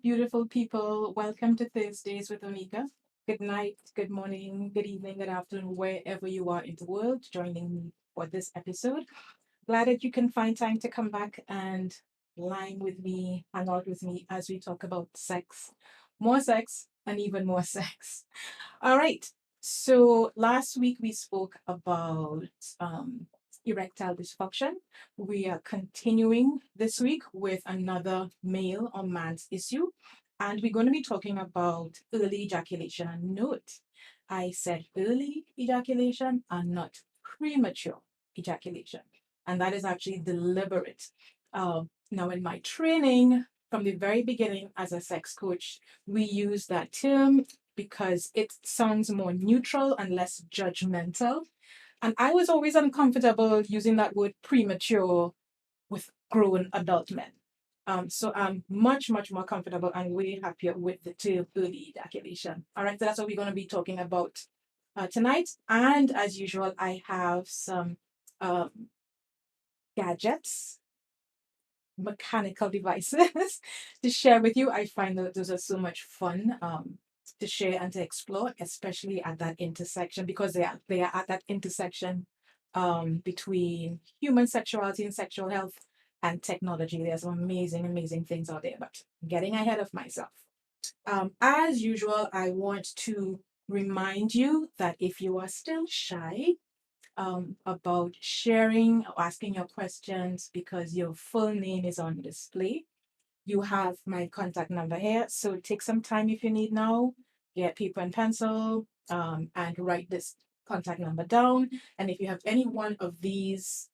beautiful people. Welcome to Thursdays with Onika. Good night, good morning, good evening, good afternoon, wherever you are in the world joining me for this episode. Glad that you can find time to come back and line with me, hang out with me as we talk about sex, and even more sex. All right. So last week we spoke about erectile dysfunction. We are continuing this week with another male or man's issue, and we're going to be talking about early ejaculation. And note, I said early ejaculation and not premature ejaculation, and that is actually deliberate. Now, in my training from the very beginning as a sex coach, we use that term because it sounds more neutral and less judgmental. And I was always uncomfortable using that word premature with grown adult men. So I'm much, much more comfortable and way happier with the term early ejaculation. All right, so that's what we're going to be talking about tonight. And as usual, I have some um, gadgets, mechanical devices to share with you. I find that those are so much fun to share and to explore, especially at that intersection, because they are at that intersection between human sexuality and sexual health and technology. There's some amazing, amazing things out there, but getting ahead of myself. As usual, I want to remind you that if you are still shy about sharing or asking your questions because your full name is on display, you have my contact number here. So take some time if you need now, get paper and pencil, and write this contact number down. And if you have any one of these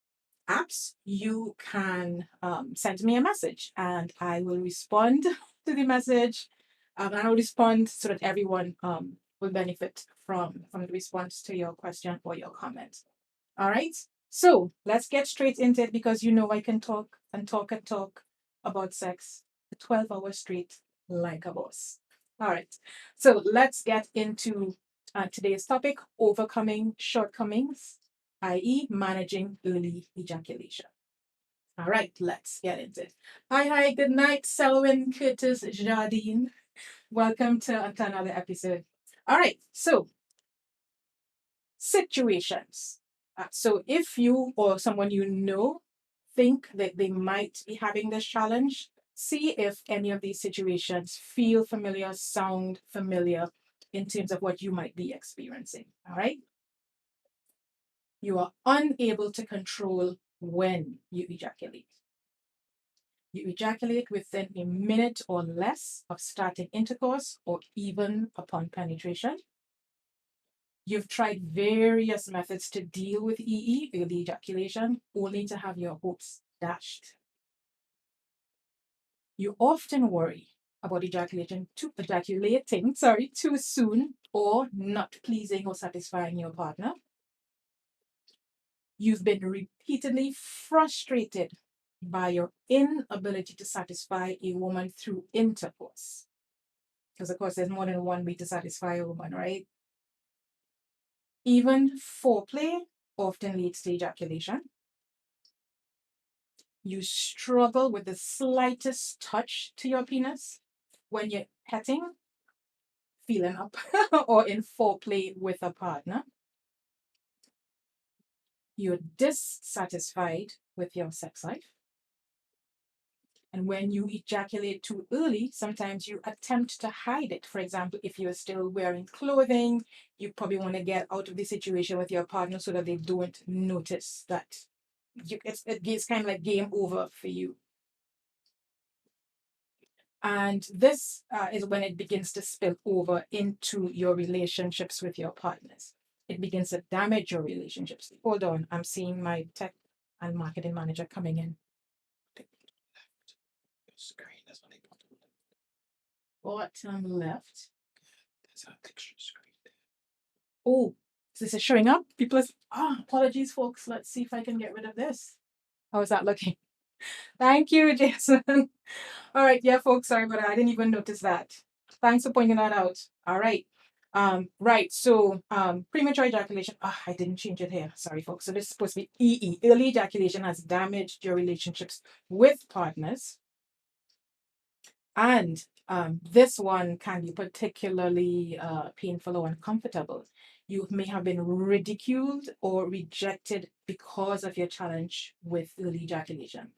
apps, you can send me a message and I will respond to the message. And I will respond so that everyone will benefit from the response to your question or your comment. All right. So let's get straight into it because you know I can talk and talk and talk about sex 12 hours straight like a boss. All right. So let's get into today's topic, overcoming shortcomings, i.e., managing early ejaculation. All right, let's get into it. Hi, good night, Selwyn Curtis Jardine. Welcome to another episode. All right, so situations. So if you or someone you know think that they might be having this challenge, see if any of these situations feel familiar, sound familiar in terms of what you might be experiencing. All right. You are unable to control when you ejaculate. You ejaculate within a minute or less of starting intercourse or even upon penetration. You've tried various methods to deal with EE, early ejaculation, only to have your hopes dashed. You often worry about ejaculating too soon or not pleasing or satisfying your partner. You've been repeatedly frustrated by your inability to satisfy a woman through intercourse. Because, of course, there's more than one way to satisfy a woman, right? Even foreplay often leads to ejaculation. You struggle with the slightest touch to your penis when you're petting, feeling up, or in foreplay with a partner. You're dissatisfied with your sex life. And when you ejaculate too early, sometimes you attempt to hide it. For example, if you're still wearing clothing, you probably want to get out of the situation with your partner so that they don't notice that it's kind of like game over for you. And this is when it begins to spill over into your relationships with your partners. It begins to damage your relationships. Hold on, I'm seeing my tech and marketing manager coming in. Screen is on the bottom left. There's an extra screen there. Oh, so this is showing up. People are, apologies, folks. Let's see if I can get rid of this. How is that looking? Thank you, Jason. All right, yeah, folks, sorry, but I didn't even notice that. Thanks for pointing that out. All right. Right, so premature ejaculation. I didn't change it here. Sorry, folks. So this is supposed to be EE. Early ejaculation has damaged your relationships with partners. And This one can be particularly painful or uncomfortable. You may have been ridiculed or rejected because of your challenge with early ejaculation.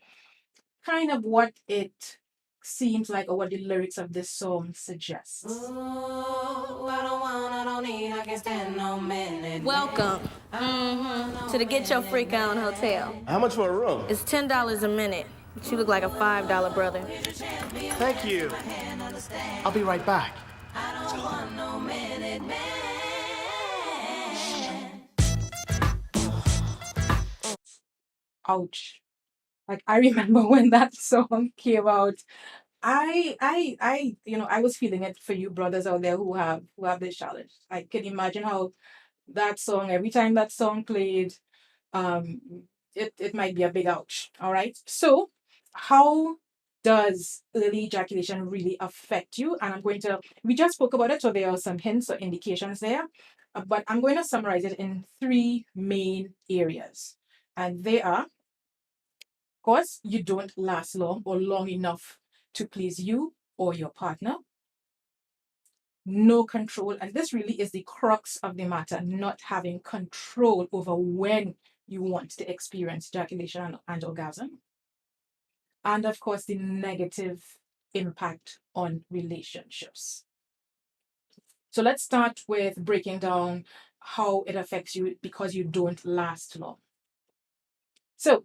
Kind of what it seems like, or what the lyrics of this song suggests. Welcome to the Get Your Freak On Hotel. How much for a room? It's $10 a minute, but you look like a $5 brother. Thank you. I'll be right back. Ouch. Like, I remember when that song came out, I was feeling it for you brothers out there who have this challenge. I can imagine how that song, every time that song played, um, it might be a big ouch. All right. So, how does early ejaculation really affect you? And we just spoke about it, so there are some hints or indications there, but I'm going to summarize it in three main areas. And they are, of course, you don't last long or long enough to please you or your partner. No control. And this really is the crux of the matter, not having control over when you want to experience ejaculation and orgasm. And of course, the negative impact on relationships. So let's start with breaking down how it affects you because you don't last long. So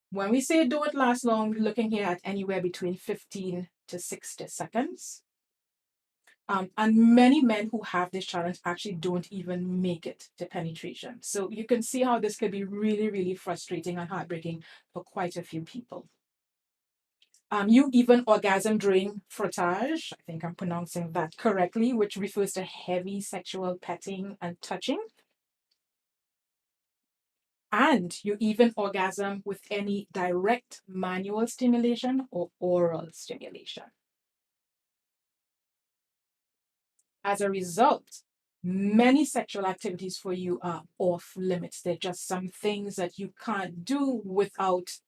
when we say don't last long, we're looking here at anywhere between 15 to 60 seconds. And many men who have this challenge actually don't even make it to penetration. So you can see how this could be really, really frustrating and heartbreaking for quite a few people. You even orgasm during frottage. I think I'm pronouncing that correctly, which refers to heavy sexual petting and touching. And you even orgasm with any direct manual stimulation or oral stimulation. As a result, many sexual activities for you are off limits. They're just some things that you can't do without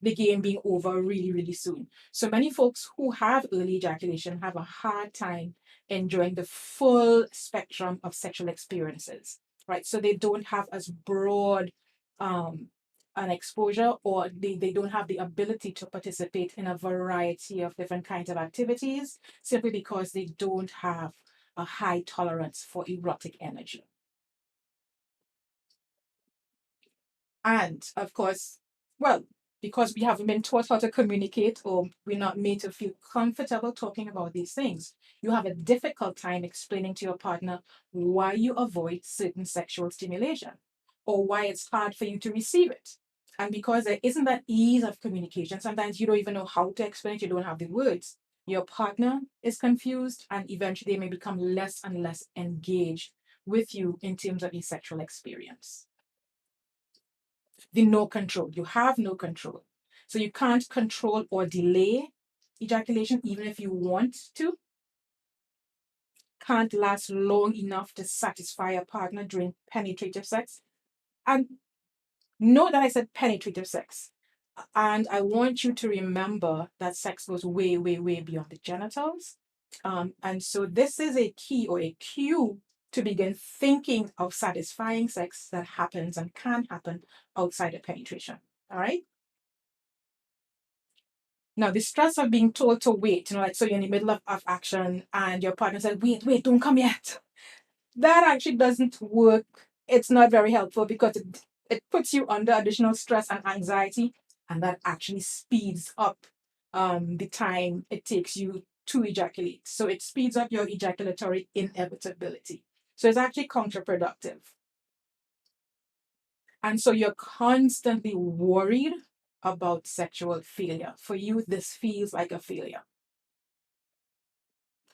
the game being over really, really soon. So many folks who have early ejaculation have a hard time enjoying the full spectrum of sexual experiences, right? So they don't have as broad an exposure, or they don't have the ability to participate in a variety of different kinds of activities simply because they don't have a high tolerance for erotic energy. And of course, well, because we haven't been taught how to communicate, or we're not made to feel comfortable talking about these things, you have a difficult time explaining to your partner why you avoid certain sexual stimulation or why it's hard for you to receive it. And because there isn't that ease of communication, sometimes you don't even know how to explain it, you don't have the words. Your partner is confused, and eventually they may become less and less engaged with you in terms of your sexual experience. The no control. You have no control. So you can't control or delay ejaculation even if you want to. Can't last long enough to satisfy a partner during penetrative sex. And note that I said penetrative sex. And I want you to remember that sex goes way, way, way beyond the genitals. And so this is a key or a cue to begin thinking of satisfying sex that happens and can happen outside of penetration. All right. Now, the stress of being told to wait, like, so you're in the middle of action and your partner said, wait, don't come yet. That actually doesn't work. It's not very helpful because it puts you under additional stress and anxiety, and that actually speeds up the time it takes you to ejaculate. So it speeds up your ejaculatory inevitability. So it's actually counterproductive. And so you're constantly worried about sexual failure. For you, this feels like a failure.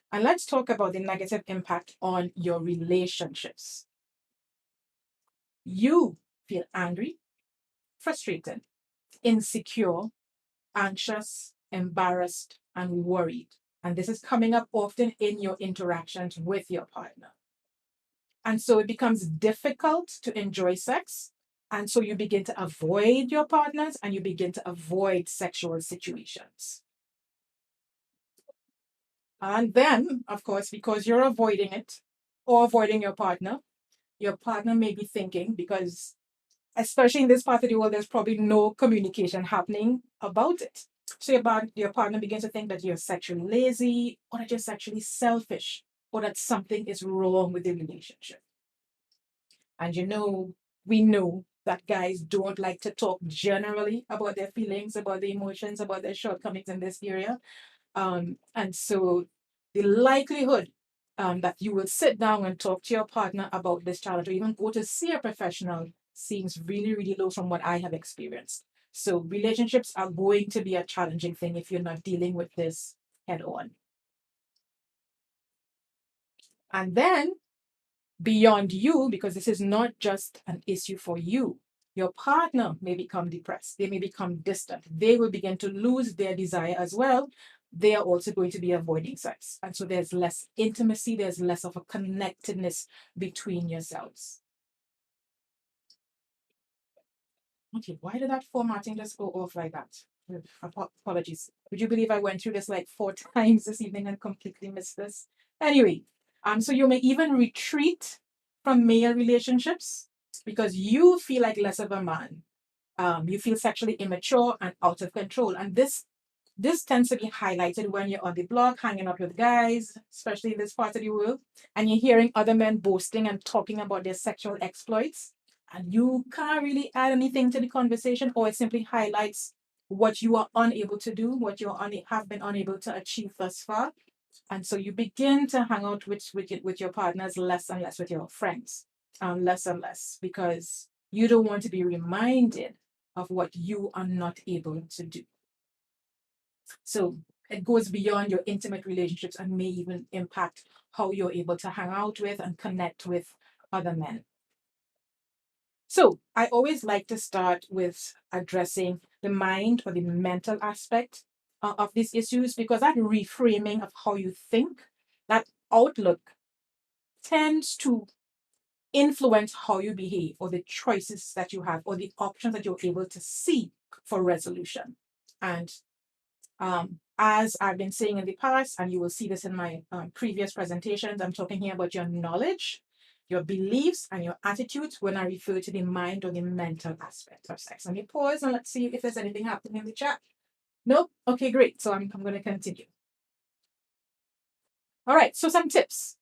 And let's talk about the negative impact on your relationships. You feel angry, frustrated, insecure, anxious, embarrassed, and worried. And this is coming up often in your interactions with your partner. And so it becomes difficult to enjoy sex. And so you begin to avoid your partners and you begin to avoid sexual situations. And then, of course, because you're avoiding it or avoiding your partner may be thinking, because especially in this part of the world, there's probably no communication happening about it. So your partner begins to think that you're sexually lazy, or that you're sexually selfish, or that something is wrong with the relationship. And we know that guys don't like to talk generally about their feelings, about their emotions, about their shortcomings in this area. And so the likelihood that you will sit down and talk to your partner about this challenge, or even go to see a professional, seems really, really low from what I have experienced. So relationships are going to be a challenging thing if you're not dealing with this head on. And then beyond you, because this is not just an issue for you, your partner may become depressed. They may become distant. They will begin to lose their desire as well. They are also going to be avoiding sex. And so there's less intimacy, there's less of a connectedness between yourselves. Okay, why did that formatting just go off like that? Apologies. Would you believe I went through this like 4 times this evening and completely missed this? Anyway, so you may even retreat from male relationships because you feel like less of a man. You feel sexually immature and out of control. And this tends to be highlighted when you're on the blog hanging out with guys, especially in this part of the world, and you're hearing other men boasting and talking about their sexual exploits, and you can't really add anything to the conversation, or it simply highlights what you are unable to do, what you have been unable to achieve thus far. And so you begin to hang out with your partners less and less, with your friends, less and less, because you don't want to be reminded of what you are not able to do. So it goes beyond your intimate relationships and may even impact how you're able to hang out with and connect with other men. So I always like to start with addressing the mind or the mental aspect of these issues, because that reframing of how you think, that outlook, tends to influence how you behave, or the choices that you have, or the options that you're able to see for resolution. And as I've been saying in the past, and you will see this in my previous presentations, I'm talking here about your knowledge, your beliefs, and your attitudes when I refer to the mind or the mental aspect of sex. Let me pause and let's see if there's anything happening in the chat. Nope. Okay, great. So I'm going to continue. All right. So some tips.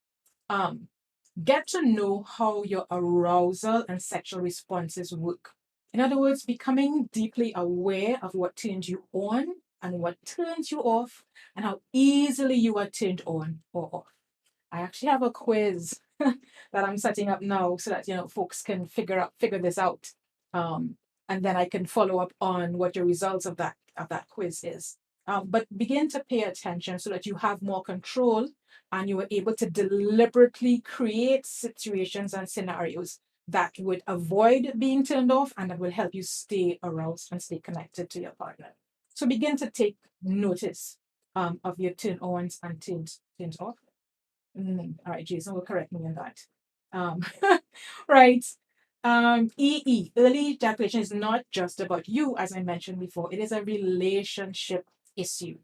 Get to know how your arousal and sexual responses work. In other words, becoming deeply aware of what turns you on and what turns you off, and how easily you are turned on or off. I actually have a quiz that I'm setting up now so that folks can figure this out, and then I can follow up on what your results of that quiz is. But begin to pay attention so that you have more control and you are able to deliberately create situations and scenarios that would avoid being turned off and that will help you stay aroused and stay connected to your partner. So begin to take notice of your turn ons and turns off. All right, Jason will correct me on that. Right. Early ejaculation is not just about you, as I mentioned before. It is a relationship issue.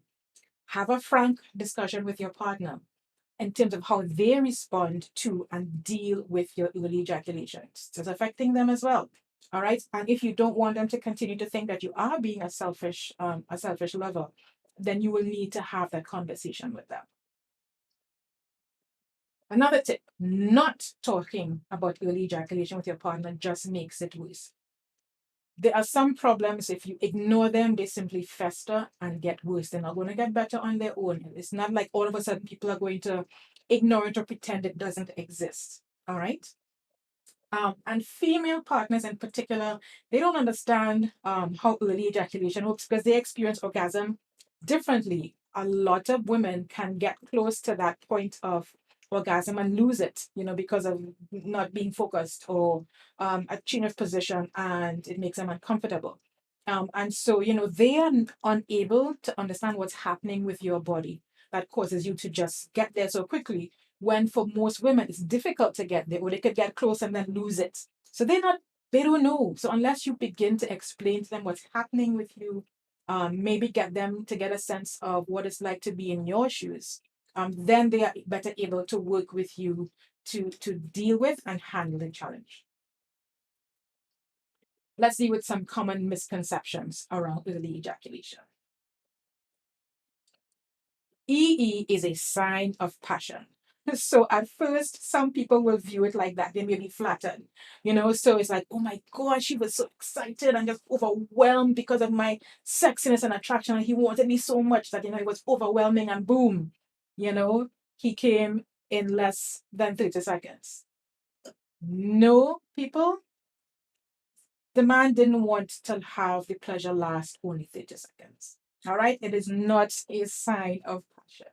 Have a frank discussion with your partner in terms of how they respond to and deal with your early ejaculations. It's affecting them as well. All right. And if you don't want them to continue to think that you are being a selfish lover, then you will need to have that conversation with them. Another tip, not talking about early ejaculation with your partner just makes it worse. There are some problems, if you ignore them, they simply fester and get worse. They're not going to get better on their own. It's not like all of a sudden people are going to ignore it or pretend it doesn't exist. All right? And female partners in particular, they don't understand how early ejaculation works because they experience orgasm differently. A lot of women can get close to that point of orgasm and lose it, because of not being focused or a change of position, and it makes them uncomfortable. And so, they are unable to understand what's happening with your body that causes you to just get there so quickly, when for most women it's difficult to get there, or they could get close and then lose it. So they don't know. So unless you begin to explain to them what's happening with you, maybe get them to get a sense of what it's like to be in your shoes, then they are better able to work with you to deal with and handle the challenge. Let's deal with some common misconceptions around early ejaculation. EE is a sign of passion. So at first, some people will view it like that. They may be flattered, So it's like, oh my God, she was so excited and just overwhelmed because of my sexiness and attraction. And he wanted me so much that, it was overwhelming and boom, he came in less than 30 seconds. No, people, the man didn't want to have the pleasure last only 30 seconds. All right? It is not a sign of passion.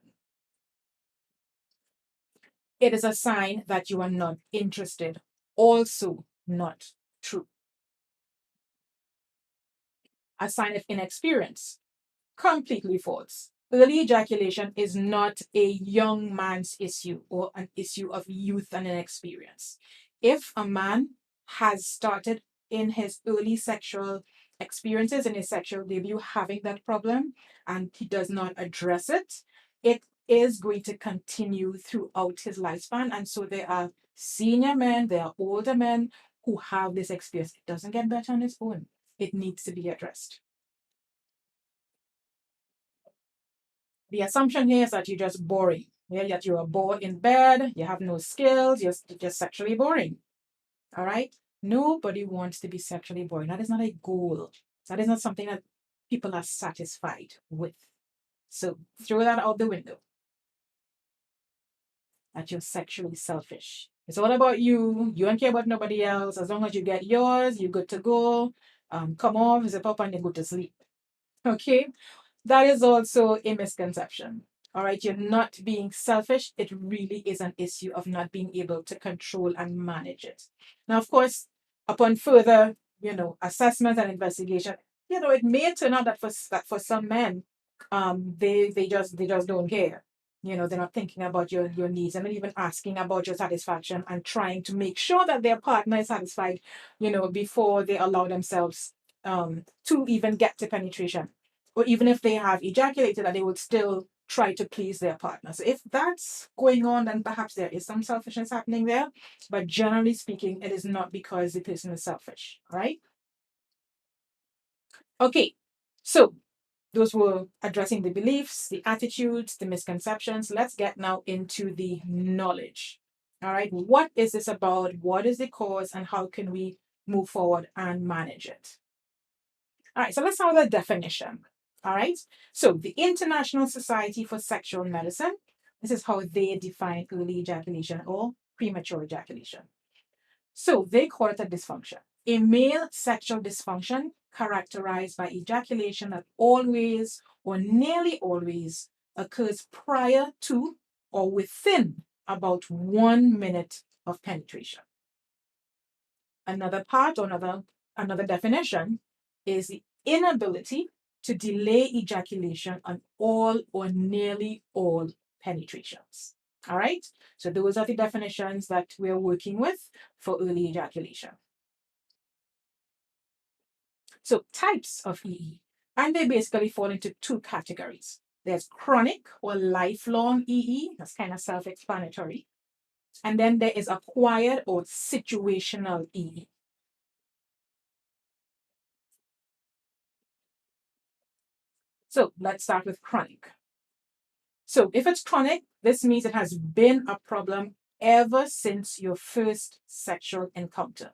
It is a sign that you are not interested. Also not true. A sign of inexperience. Completely false. Early ejaculation is not a young man's issue or an issue of youth and inexperience. If a man has started in his early sexual experiences, in his sexual debut, having that problem, and he does not address it, it is going to continue throughout his lifespan. And so there are senior men, there are older men who have this experience. It doesn't get better on its own. It needs to be addressed. The assumption here is that you're just boring. Yeah, that you are bored in bed, you have no skills, you're just sexually boring. All right? Nobody wants to be sexually boring. That is not a goal. That is not something that people are satisfied with. So throw that out the window. That you're sexually selfish. It's all about you. You don't care about nobody else. As long as you get yours, you're good to go. Come off, zip up, and you go to sleep. Okay? That is also a misconception. All right, you're not being selfish. It really is an issue of not being able to control and manage it. Now, of course, upon further, assessment and investigation, it may turn out that for some men, they just don't care. They're not thinking about your needs and not even asking about your satisfaction and trying to make sure that their partner is satisfied, before they allow themselves to even get to penetration. Or even if they have ejaculated, that they would still try to please their partner. So if that's going on, then perhaps there is some selfishness happening there. But generally speaking, it is not because the person is selfish, right? Okay, so those were addressing the beliefs, the attitudes, the misconceptions. Let's get now into the knowledge. All right, what is this about? What is the cause, and how can we move forward and manage it? All right, so let's have the definition. All right, so the International Society for Sexual Medicine, this is how they define early ejaculation or premature ejaculation. So they call it a dysfunction. A male sexual dysfunction characterized by ejaculation that always or nearly always occurs prior to or within about 1 minute of penetration. Another part or another definition is the inability to delay ejaculation on all or nearly all penetrations. All right, so those are the definitions that we're working with for early ejaculation. So types of EE, and they basically fall into two categories. There's chronic or lifelong EE, that's kind of self-explanatory. And then there is acquired or situational EE. So let's start with chronic. So if it's chronic, this means it has been a problem ever since your first sexual encounter.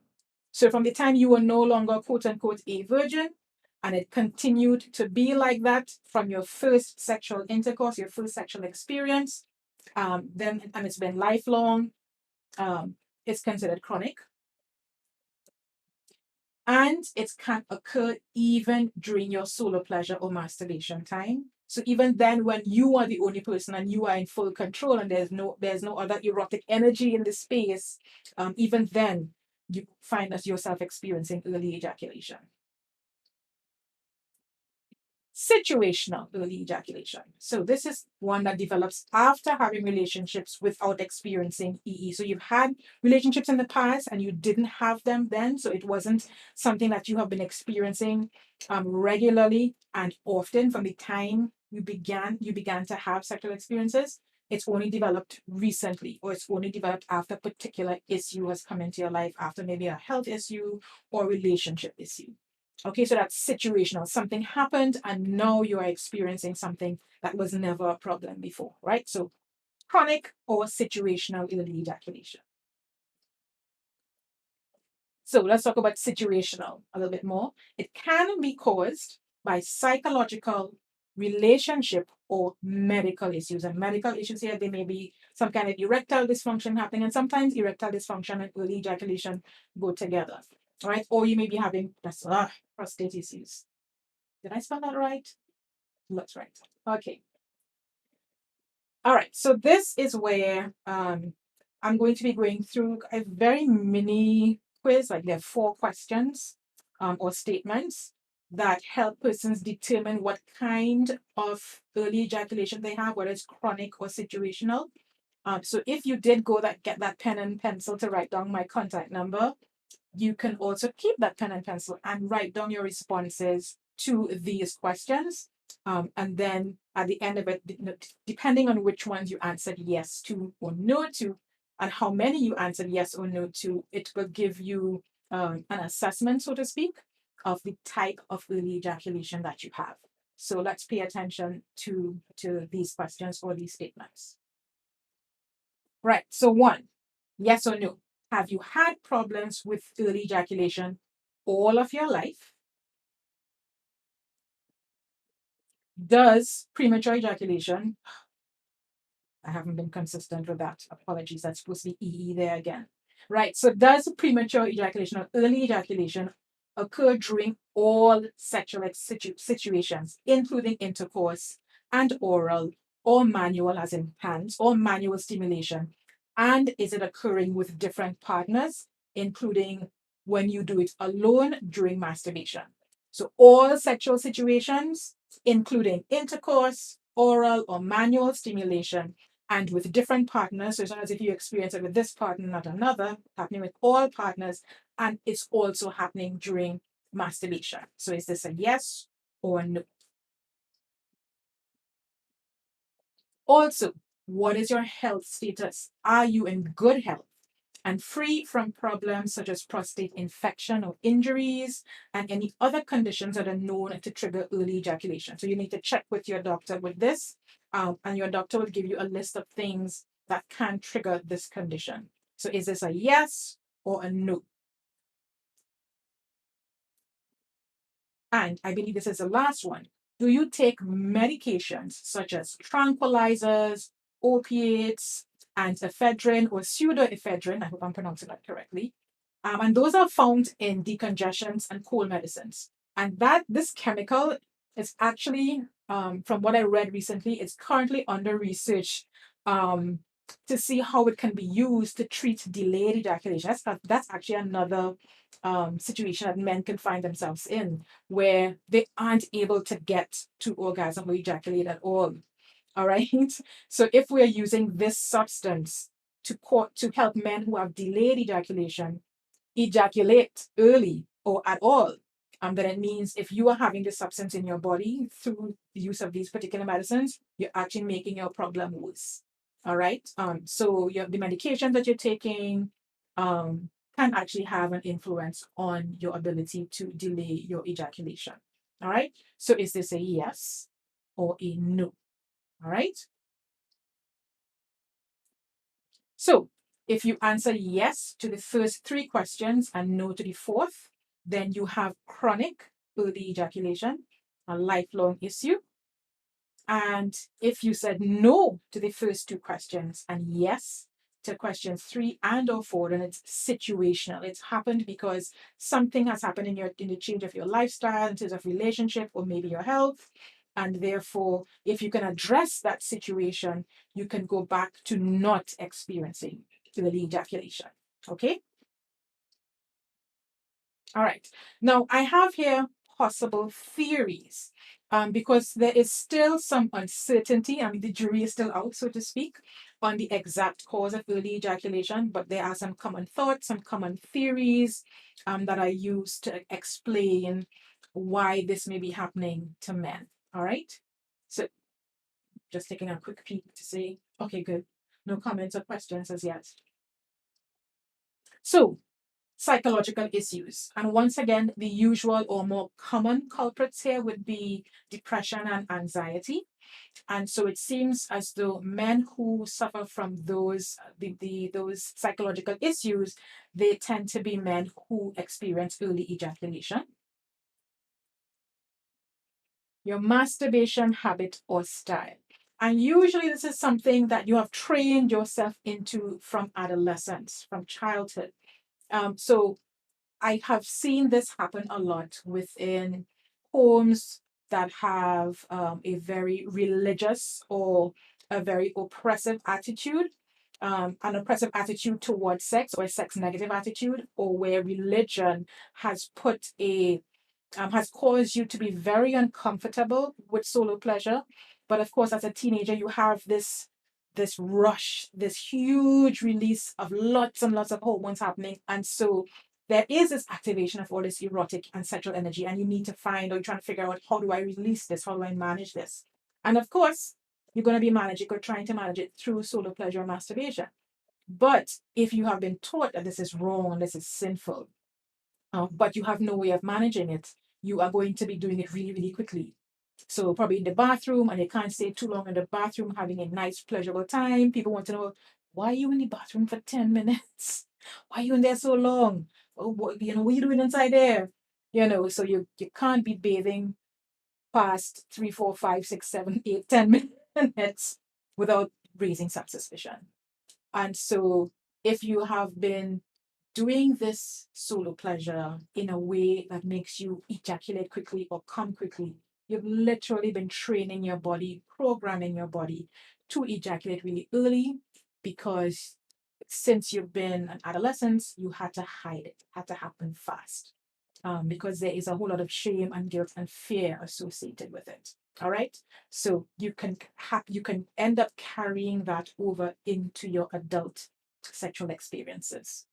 So from the time you were no longer quote unquote a virgin, and it continued to be like that from your first sexual intercourse, your first sexual experience, then and it's been lifelong, it's considered chronic. And it can occur even during your solo pleasure or masturbation time. So even then, when you are the only person and you are in full control and there's no other erotic energy in the space, even then you find yourself experiencing early ejaculation. Situational early ejaculation. So this is one that develops after having relationships without experiencing EE. So you've had relationships in the past and you didn't have them then. So it wasn't something that you have been experiencing regularly and often from the time you began to have sexual experiences. it's only developed recently, or it's only developed after a particular issue has come into your life, after maybe a health issue or relationship issue. Okay, so that's situational. Something happened and now you are experiencing something that was never a problem before, right? So chronic or situational early ejaculation. So let's talk about situational a little bit more. It can be caused by psychological, relationship, or medical issues. And medical issues here, they may be some kind of erectile dysfunction happening, and sometimes erectile dysfunction and early ejaculation go together, right? Or you may be having prostate issues. Did I spell that right? Looks right. Okay. All right. So this is where I'm going to be going through a very mini quiz. Like there are 4 questions or statements that help persons determine what kind of early ejaculation they have, whether it's chronic or situational. So if you did get that pen and pencil to write down my contact number, you can also keep that pen and pencil and write down your responses to these questions. And then at the end of it, depending on which ones you answered yes to or no to, and how many you answered yes or no to, it will give you an assessment, so to speak, of the type of early ejaculation that you have. So let's pay attention to these questions or these statements. Right. So 1, yes or no. Have you had problems with early ejaculation all of your life? Does premature ejaculation, I haven't been consistent with that. Apologies. That's supposed to be EE there again. Right. So does premature ejaculation or early ejaculation occur during all sexual situations, including intercourse and oral or manual, as in hands, or manual stimulation? And is it occurring with different partners, including when you do it alone during masturbation? So all sexual situations, including intercourse, oral or manual stimulation, and with different partners. So it's not as if you experience it with this partner, not another, happening with all partners, and it's also happening during masturbation. So is this a yes or a no? Also, what is your health status? Are you in good health and free from problems such as prostate infection or injuries and any other conditions that are known to trigger early ejaculation? So you need to check with your doctor with this, and your doctor will give you a list of things that can trigger this condition. So is this a yes or a no? And I believe this is the last one. Do you take medications such as tranquilizers, opiates, ephedrine or pseudoephedrine? I hope I'm pronouncing that correctly. And those are found in decongestants and cold medicines. And this chemical is actually, from what I read recently, it's currently under research to see how it can be used to treat delayed ejaculation. That's actually another situation that men can find themselves in, where they aren't able to get to orgasm or ejaculate at all. All right. So if we're using this substance to help men who have delayed ejaculation ejaculate early or at all, then it means if you are having this substance in your body through the use of these particular medicines, you're actually making your problem worse. All right. So the medication that you're taking can actually have an influence on your ability to delay your ejaculation. All right. So is this a yes or a no? All right. So if you answer yes to the first 3 questions and no to the 4th, then you have chronic early ejaculation, a lifelong issue. And if you said no to the first 2 questions and yes to questions 3 and or 4, then it's situational. It's happened because something has happened in the change of your lifestyle, in terms of relationship, or maybe your health. And therefore, if you can address that situation, you can go back to not experiencing early ejaculation. Okay? All right. Now, I have here possible theories because there is still some uncertainty. I mean, the jury is still out, so to speak, on the exact cause of early ejaculation, but there are some common thoughts, some common theories that I use to explain why this may be happening to men. All right. So just taking a quick peek to see Okay, good. No comments or questions as yet. So, psychological issues. And once again, the usual or more common culprits here would be depression and anxiety. And so it seems as though men who suffer from those psychological issues, they tend to be men who experience early ejaculation. Your masturbation habit or style. And usually this is something that you have trained yourself into from adolescence, from childhood. So I have seen this happen a lot within homes that have a very religious or a very oppressive attitude, an oppressive attitude towards sex or a sex negative attitude, or where religion has put a has caused you to be very uncomfortable with solo pleasure. But of course, as a teenager, you have this rush, this huge release of lots and lots of hormones happening. And so there is this activation of all this erotic and sexual energy, and you need to find, or you're trying to figure out, how do I release this? How do I manage this? And of course, you're going to be managing or trying to manage it through solo pleasure and masturbation. But if you have been taught that this is wrong and this is sinful, but you have no way of managing it, you are going to be doing it really, really quickly. So probably in the bathroom, and you can't stay too long in the bathroom having a nice, pleasurable time. People want to know, why are you in the bathroom for 10 minutes? Why are you in there so long? Oh, what are you doing inside there? So you can't be bathing past 3, 4, 5, 6, 7, 8, 10 minutes without raising some suspicion. And so if you have been doing this solo pleasure in a way that makes you ejaculate quickly or come quickly, you've literally been training your body, programming your body to ejaculate really early, because since you've been an adolescent, you had to hide it, had to happen fast, because there is a whole lot of shame and guilt and fear associated with it. All right. So you can end up carrying that over into your adult sexual experiences.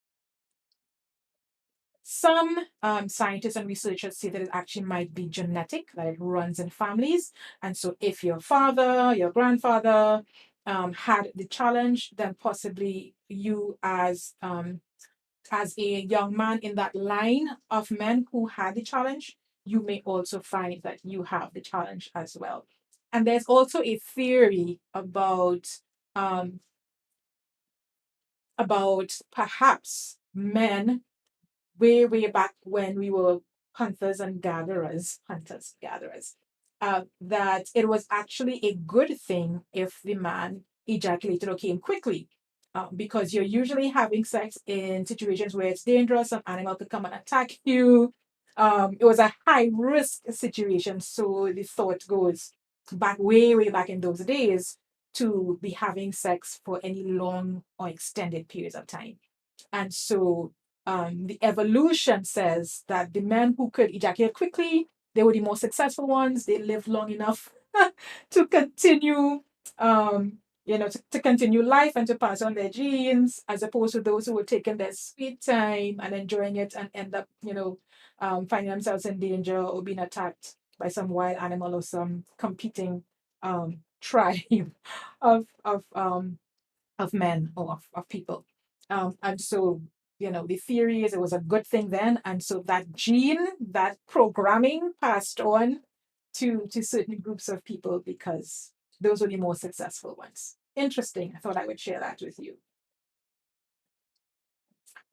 Some scientists and researchers say that it actually might be genetic, that it runs in families. And so if your father, your grandfather had the challenge, then possibly you as a young man in that line of men who had the challenge, you may also find that you have the challenge as well. And there's also a theory um, about perhaps men way, way back when we were hunters, gatherers, that it was actually a good thing if the man ejaculated or came quickly. Because you're usually having sex in situations where it's dangerous, some animal could come and attack you. It was a high risk situation. So the thought goes back, way, way back in those days, to be having sex for any long or extended periods of time. And so the evolution says that the men who could ejaculate quickly, they were the more successful ones. They lived long enough to continue, to continue life and to pass on their genes, as opposed to those who were taking their sweet time and enjoying it and end up, finding themselves in danger or being attacked by some wild animal or some competing tribe of men or of people. And so, the theory is it was a good thing then. And so that gene, that programming passed on to certain groups of people because those were the more successful ones. Interesting. I thought I would share that with you.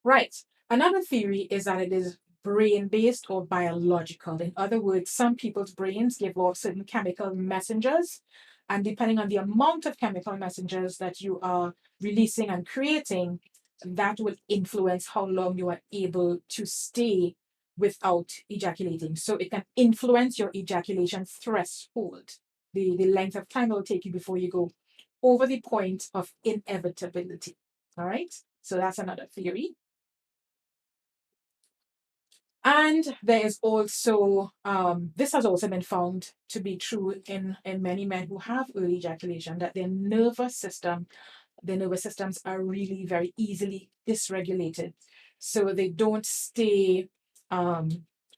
Right. Another theory is that it is brain based or biological. In other words, some people's brains give off certain chemical messengers. And depending on the amount of chemical messengers that you are releasing and creating, that will influence how long you are able to stay without ejaculating. So it can influence your ejaculation threshold, the length of time it will take you before you go over the point of inevitability. All right. So that's another theory. And there is also, this has also been found to be true in many men who have early ejaculation, that their nervous systems are really very easily dysregulated. So they don't stay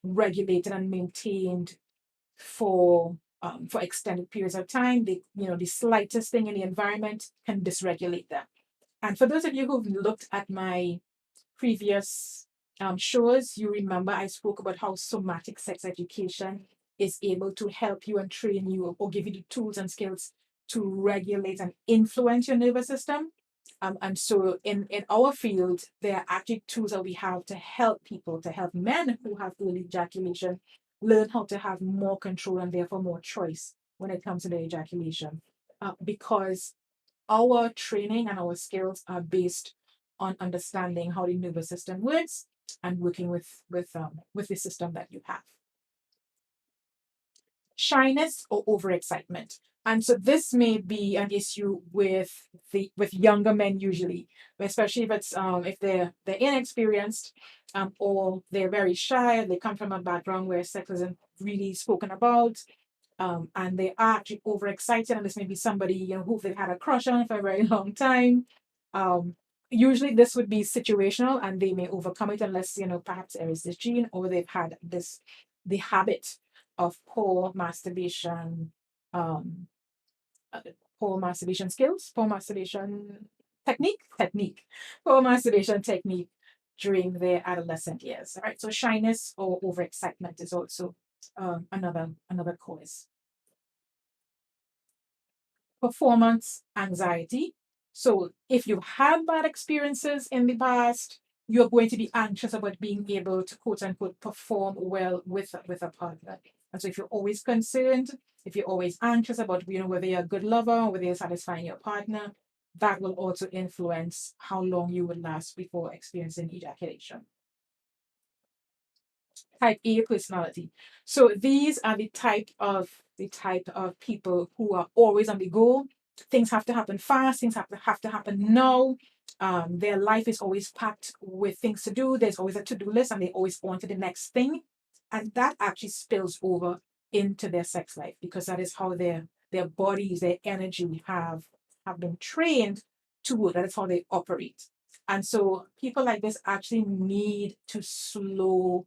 regulated and maintained for for extended periods of time. The slightest thing in the environment can dysregulate them. And for those of you who've looked at my previous shows, you remember I spoke about how somatic sex education is able to help you and train you or give you the tools and skills to regulate and influence your nervous system. And so in our field, there are actually tools that we have to help people, to help men who have early ejaculation learn how to have more control and therefore more choice when it comes to their ejaculation. Because our training and our skills are based on understanding how the nervous system works and working with the system that you have. Shyness or overexcitement. And so this may be an issue with younger men usually, especially if they're inexperienced, or they're very shy, they come from a background where sex isn't really spoken about, and they are actually overexcited, and this may be somebody who they've had a crush on for a very long time. Usually this would be situational, and they may overcome it unless perhaps there is this gene, or they've had the habit of poor masturbation, um, poor masturbation skills, poor masturbation technique during their adolescent years. All right, so shyness or overexcitement is also another cause. Performance anxiety. So if you've had bad experiences in the past, you're going to be anxious about being able to quote unquote perform well with a partner. And so if you're always concerned, if you're always anxious about whether you're a good lover or whether you're satisfying your partner, that will also influence how long you would last before experiencing ejaculation. Type A personality. So these are the type of people who are always on the go. Things have to happen fast. Things have to happen now. Their life is always packed with things to do. There's always a to-do list, and they always want to the next thing, and that actually spills over into their sex life because that is how their bodies, their energy have been trained to work. That is how they operate. And so people like this actually need to slow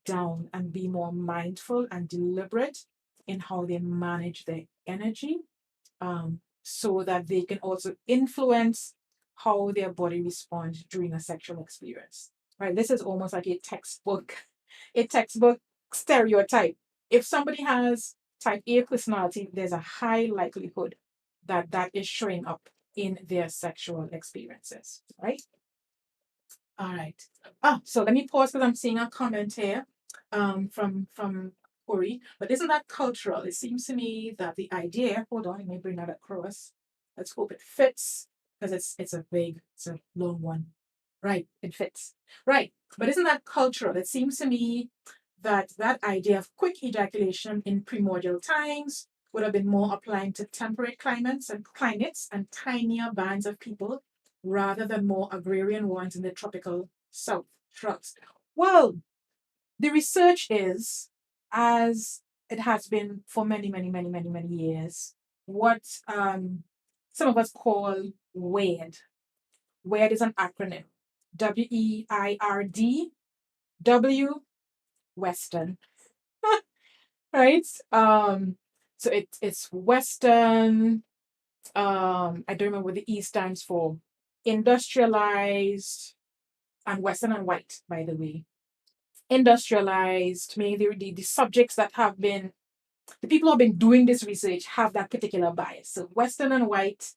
down and be more mindful and deliberate in how they manage their energy, so that they can also influence how their body responds during a sexual experience. Right? This is almost like a textbook stereotype. If somebody has type A personality, there's a high likelihood that that is showing up in their sexual experiences. Right? All right. So let me pause because I'm seeing a comment here from Ori. But isn't that cultural? It seems to me that the idea, hold on, let me bring that across. Let's hope it fits because it's a long one. Right, it fits. Right. But isn't that cultural? It seems to me that idea of quick ejaculation in primordial times would have been more applying to temperate climates and tinier bands of people rather than more agrarian ones in the tropical south tropics. Well, the research is, as it has been for many, many, many, many, many years, what some of us call WEIRD. WEIRD is an acronym. WEIRD, W, Western, right? So it's Western. I don't remember what the E stands for. Industrialized, and Western and white, by the way. Industrialized, meaning the subjects that have been, the people who have been doing this research have that particular bias. So Western and white,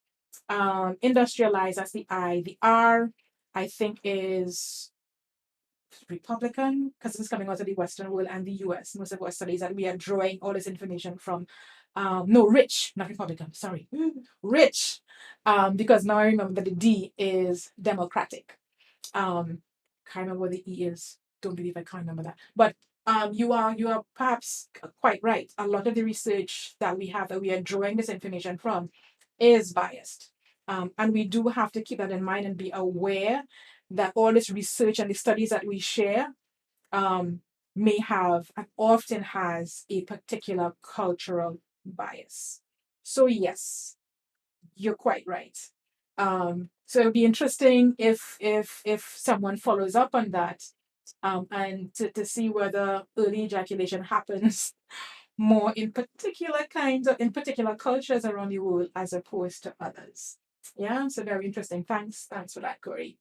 industrialized, that's the I. The R, I think, is Republican, because it's coming out of the Western world and the US. Most of our studies that we are drawing all this information from. No, rich, not Republican, sorry. Rich, because now I remember that the D is Democratic. Can't remember what the E is. Don't believe I can't remember that. But you are perhaps quite right. A lot of the research that we have, that we are drawing this information from, is biased. And we do have to keep that in mind and be aware that all this research and the studies that we share may have and often has a particular cultural bias. So yes, you're quite right. So it'll be interesting if someone follows up on that, and to see whether early ejaculation happens more in particular kinds of, in particular cultures around the world as opposed to others. Yeah, so very interesting. Thanks for that, Corey.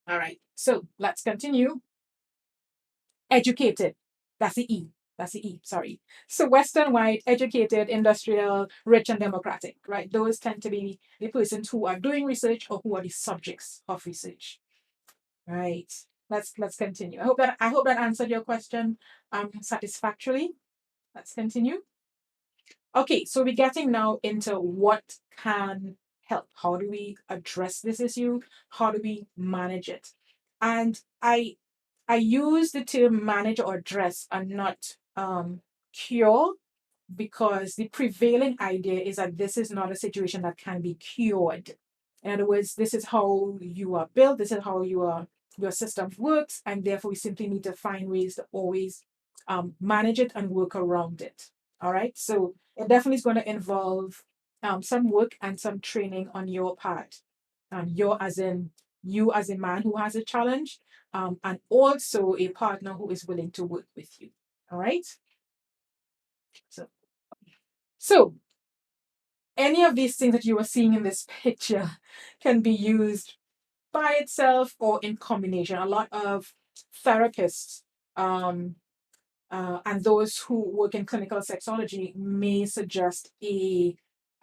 All right, so let's continue. Educated. That's the E. That's the E, sorry. So Western, white, educated, industrial, rich, and democratic, right? Those tend to be the persons who are doing research or who are the subjects of research. Right. Let's continue. I hope that answered your question satisfactorily. Let's continue. Okay, so we're getting now into what can help. How do we address this issue? How do we manage it? And I use the term manage or address and not cure, because the prevailing idea is that this is not a situation that can be cured. In other words, this is how you are built, this is how your system works, and therefore we simply need to find ways to always manage it and work around it. All right, so it definitely is going to involve some work and some training on your part. Your as in you as a man who has a challenge, and also a partner who is willing to work with you. All right. So any of these things that you are seeing in this picture can be used by itself or in combination. A lot of therapists and those who work in clinical sexology may suggest a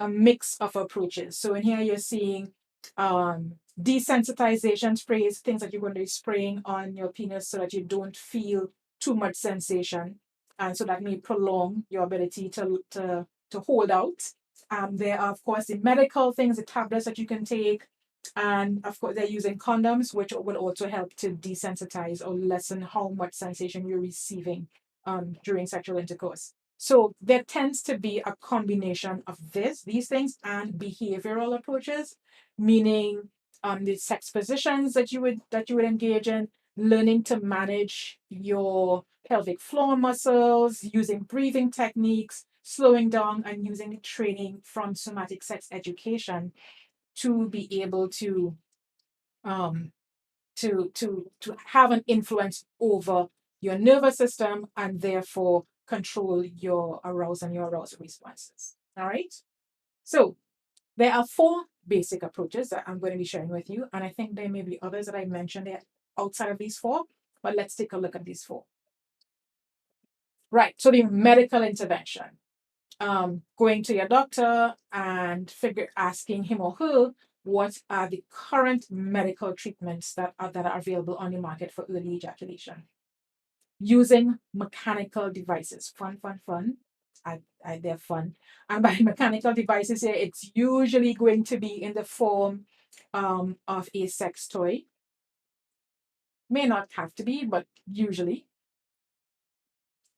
mix of approaches. So in here you're seeing desensitization sprays, things that you're going to be spraying on your penis so that you don't feel too much sensation, and so that may prolong your ability to hold out. There are, of course, the medical things, the tablets that you can take, and of course they're using condoms, which will also help to desensitize or lessen how much sensation you're receiving during sexual intercourse. So there tends to be a combination of these things and behavioral approaches, meaning the sex positions that you would engage in, learning to manage your pelvic floor muscles, using breathing techniques, slowing down, and using training from somatic sex education to be able to um, to have an influence over your nervous system and therefore control your arousal and your arousal responses. All right. So there are 4 basic approaches that I'm going to be sharing with you, and I think there may be others that I mentioned there outside of these 4, but let's take a look at these 4. Right. So the medical intervention. Going to your doctor and asking him or her what are the current medical treatments that are available on the market for early ejaculation. Using mechanical devices. Fun. They're fun. And by mechanical devices here, it's usually going to be in the form of a sex toy. May not have to be, but usually.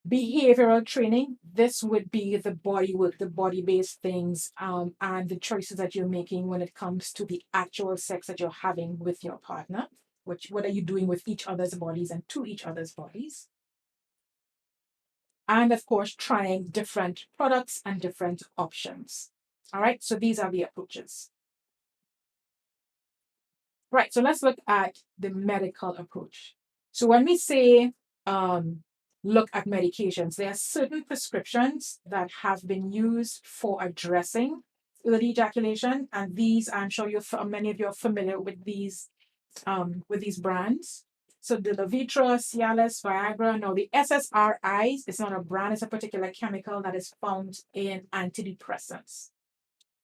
Behavioral training, this would be the body work, the body-based things, and the choices that you're making when it comes to the actual sex that you're having with your partner. What are you doing with each other's bodies and to each other's bodies? And of course, trying different products and different options. All right, so these are the approaches. Right, so let's look at the medical approach. So when we say look at medications, there are certain prescriptions that have been used for addressing early ejaculation, and these, I'm sure many of you are familiar with these brands. So the Levitra, Cialis, Viagra. Now the SSRIs, it's not a brand, it's a particular chemical that is found in antidepressants.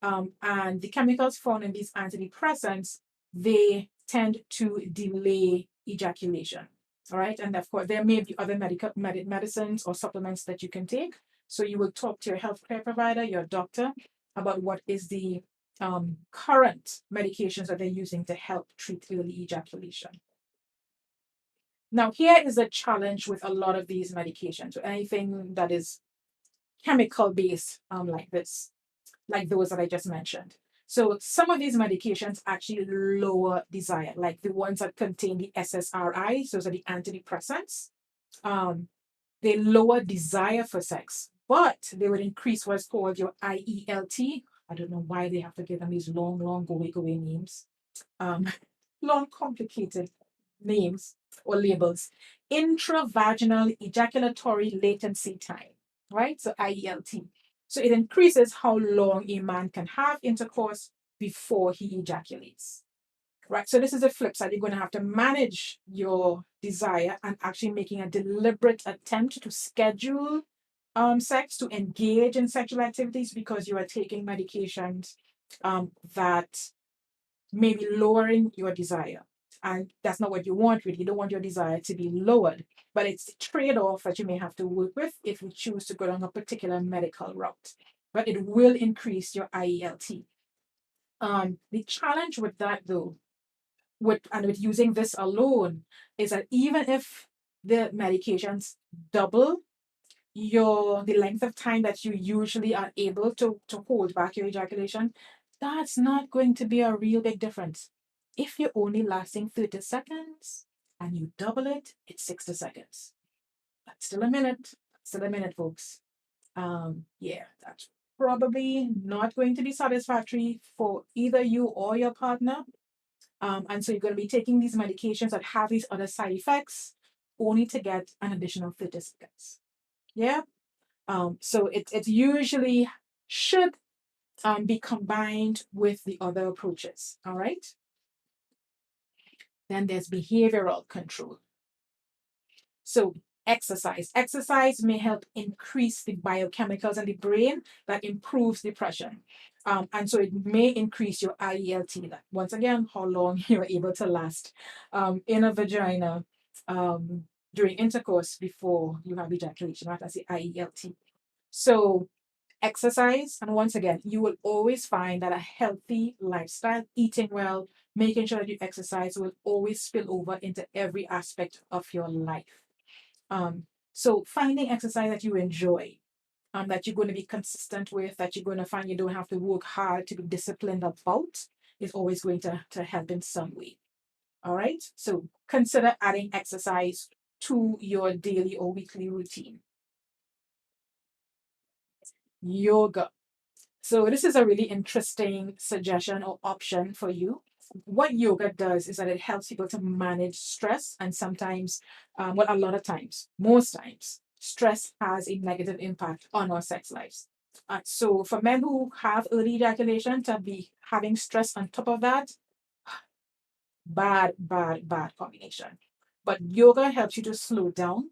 And the chemicals found in these antidepressants, they tend to delay ejaculation. All right. And of course, there may be other medicines or supplements that you can take. So you will talk to your healthcare provider, your doctor, about what is the current medications that they're using to help treat early ejaculation. Now, here is a challenge with a lot of these medications, or anything that is chemical based like this, like those that I just mentioned. So some of these medications actually lower desire, like the ones that contain the SSRIs, those are the antidepressants. They lower desire for sex, but they would increase what's called your IELT. I don't know why they have to give them these long go-away names. Long, complicated names or labels. Intravaginal ejaculatory latency time. right? So IELT. So it increases how long a man can have intercourse before he ejaculates, right? So this is a flip side. You're going to have to manage your desire and actually making a deliberate attempt to schedule sex, to engage in sexual activities because you are taking medications that may be lowering your desire. And that's not what you want, really. You don't want your desire to be lowered, but it's the trade off that you may have to work with if you choose to go down a particular medical route. But it will increase your IELT. The challenge with that, though, with using this alone, is that even if the medications double the length of time that you usually are able to hold back your ejaculation, that's not going to be a real big difference. If you're only lasting 30 seconds and you double it, it's 60 seconds. That's still a minute. That's still a minute, folks. Yeah, that's probably not going to be satisfactory for either you or your partner. And so you're going to be taking these medications that have these other side effects only to get an additional 30 seconds. Yeah. So it usually should be combined with the other approaches. All right. Then there's behavioral control. So exercise. Exercise may help increase the biochemicals in the brain that improves depression. And so it may increase your IELT. That once again, how long you're able to last in a vagina during intercourse before you have ejaculation. Right? That's the IELT. So exercise, and once again, you will always find that a healthy lifestyle, eating well, making sure that you exercise, will always spill over into every aspect of your life. So finding exercise that you enjoy, that you're going to be consistent with, that you're going to find you don't have to work hard to be disciplined about, is always going to help in some way. All right. So consider adding exercise to your daily or weekly routine. Yoga. So this is a really interesting suggestion or option for you. What yoga does is that it helps people to manage stress, and sometimes, well, a lot of times, most times, stress has a negative impact on our sex lives. So for men who have early ejaculation, to be having stress on top of that, bad, bad, bad combination. But yoga helps you to slow down,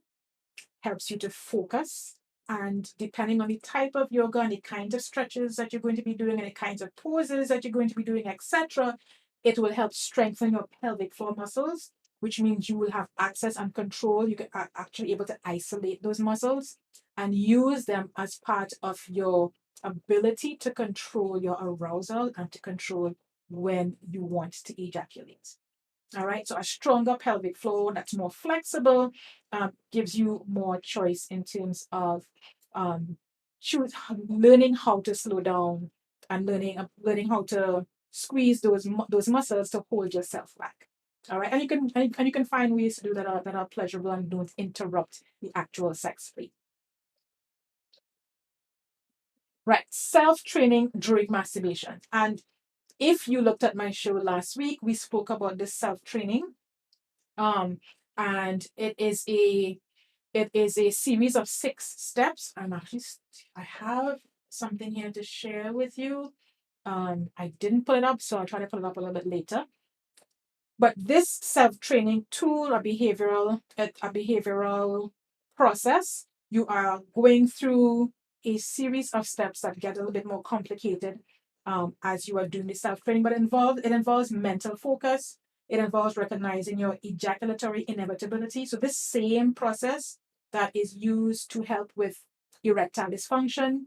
helps you to focus. And depending on the type of yoga and the kinds of stretches that you're going to be doing and the kinds of poses that you're going to be doing, etc., it will help strengthen your pelvic floor muscles, which means you will have access and control. You can actually able to isolate those muscles and use them as part of your ability to control your arousal and to control when you want to ejaculate. All right, so a stronger pelvic floor that's more flexible gives you more choice in terms of um, learning how to slow down and learning how to squeeze those muscles to hold yourself back. All right, and you can find ways to do that are pleasurable and don't interrupt the actual sex play. Right, self-training during masturbation. And if you looked at my show last week, we spoke about this self-training. And it is a series of 6 steps. I have something here to share with you. I didn't put it up, so I'll try to put it up a little bit later. But this self-training tool, a behavioral process, you are going through a series of steps that get a little bit more complicated as you are doing the self-training, but it involves mental focus. It involves recognizing your ejaculatory inevitability. So this same process that is used to help with erectile dysfunction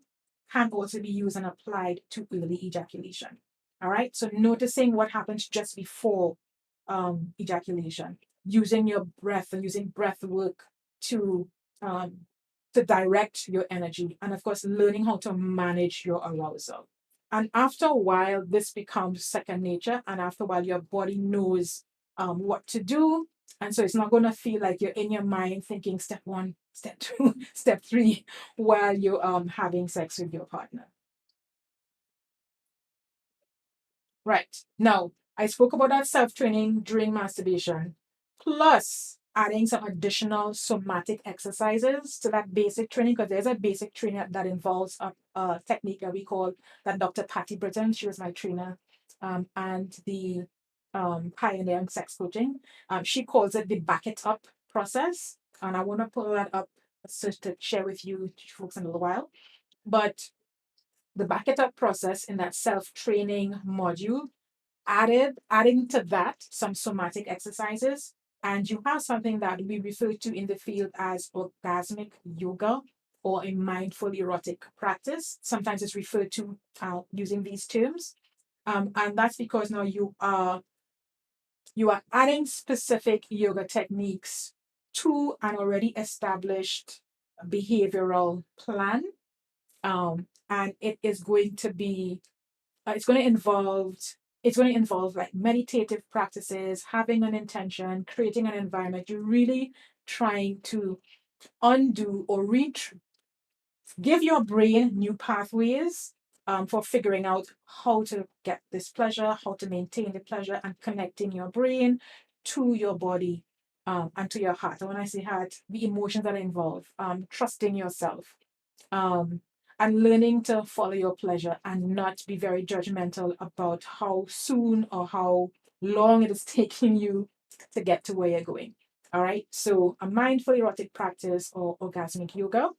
can also be used and applied to early ejaculation. All right. So noticing what happens just before ejaculation, using your breath and using breath work to um, to direct your energy, and of course, learning how to manage your arousal. And after a while, this becomes second nature, and after a while, your body knows what to do, and so it's not going to feel like you're in your mind thinking step 1, step 2, step 3 while you're having sex with your partner. Right. Now, I spoke about that self training during masturbation. Plus, adding some additional somatic exercises to that basic training, because there's a basic training that involves a technique that we call, that Dr. Patty Britton, she was my trainer, and the pioneer in sex coaching. She calls it the back it up process. And I want to pull that up so to share with you folks in a little while. But the back it up process in that self-training module adding to that some somatic exercises, and you have something that we refer to in the field as orgasmic yoga, or a mindful erotic practice. Sometimes it's referred to using these terms, and that's because now you are adding specific yoga techniques to an already established behavioral plan, and it is going to be it's going to involve like meditative practices, having an intention, creating an environment. You're really trying to undo or give your brain new pathways, for figuring out how to get this pleasure, how to maintain the pleasure, and connecting your brain to your body, and to your heart. And when I say heart, the emotions that are involved, trusting yourself, um, and learning to follow your pleasure and not be very judgmental about how soon or how long it is taking you to get to where you're going. All right. So, a mindful erotic practice, or orgasmic yoga,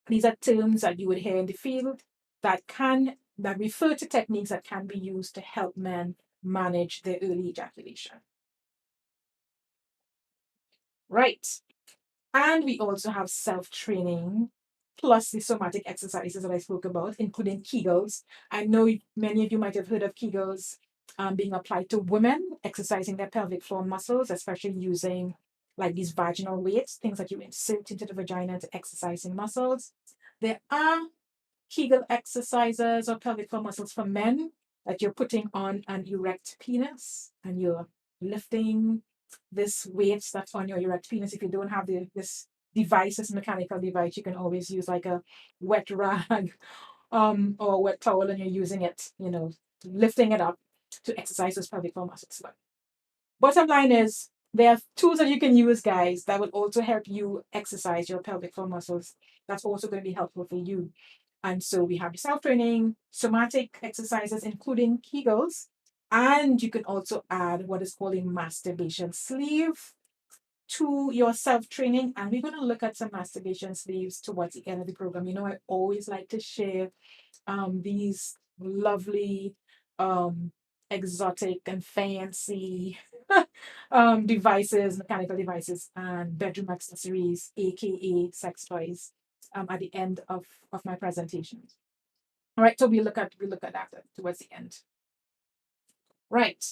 these are terms that you would hear in the field that refer to techniques that can be used to help men manage their early ejaculation. Right. And we also have self-training plus the somatic exercises that I spoke about, including Kegels. I know many of you might have heard of Kegels, being applied to women exercising their pelvic floor muscles, especially using like these vaginal weights, things that you insert into the vagina to exercising muscles. There are Kegel exercises or pelvic floor muscles for men that you're putting on an erect penis, and you're lifting this weight that's on your erect penis. If you don't have this device, this mechanical device, you can always use like a wet rag, or a wet towel, and you're using it, lifting it up to exercise those pelvic floor muscles. But bottom line is, there are tools that you can use, guys, that will also help you exercise your pelvic floor muscles. That's also going to be helpful for you. And so we have self-training, somatic exercises, including Kegels, and you can also add what is called a masturbation sleeve to your self-training. And we're going to look at some masturbation sleeves towards the end of the program. I always like to share these lovely, exotic and fancy devices, mechanical devices, and bedroom accessories, aka sex toys, at the end of my presentation. All right, so we look at that towards the end. Right.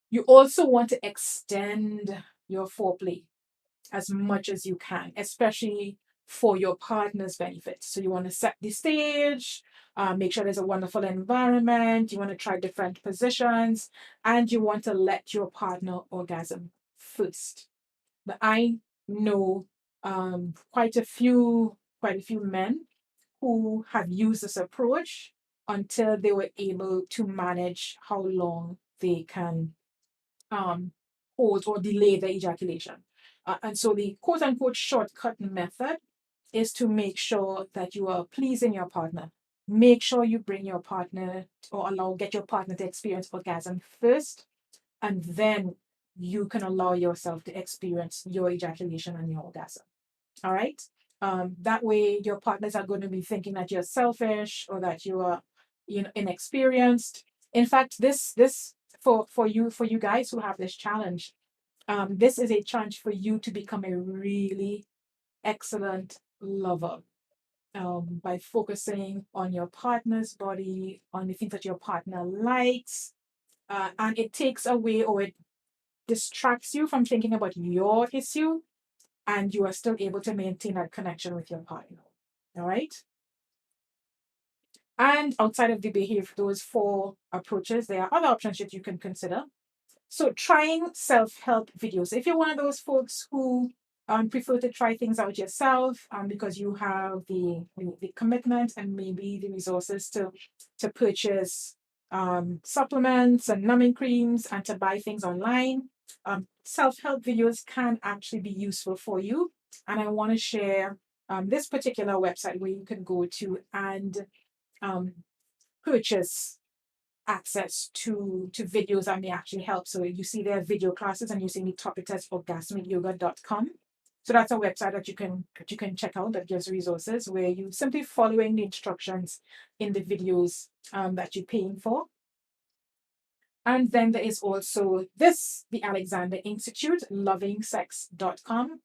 You also want to extend your foreplay as much as you can, especially for your partner's benefit. So you want to set the stage, make sure there's a wonderful environment. You want to try different positions, and you want to let your partner orgasm first. But I know quite a few men who have used this approach until they were able to manage how long they can hold or delay the ejaculation. And so the quote unquote shortcut method is to make sure that you are pleasing your partner. Make sure you bring your partner, or get your partner to experience orgasm first, and then you can allow yourself to experience your ejaculation and your orgasm. All right. That way your partners are going to be thinking that you're selfish, or that you are, inexperienced. In fact, this for you guys who have this challenge, this is a challenge for you to become a really excellent lover, by focusing on your partner's body, on the things that your partner likes, and it takes away, or it distracts you from thinking about your issue, and you are still able to maintain that connection with your partner. All right. And outside of the behavior, those 4 approaches, there are other options that you can consider. So, trying self-help videos. If you're one of those folks who prefer to try things out yourself, because you have the commitment and maybe the resources to purchase supplements and numbing creams, and to buy things online, self-help videos can actually be useful for you. And I want to share this particular website where you can go to and um, purchase access to videos that may actually help. So you see there are video classes, and you see me top it as orgasmicyoga.com. So that's a website that you can check out that gives resources where you simply following the instructions in the videos that you're paying for. And then there is also this, the Alexander Institute, lovingsex.com.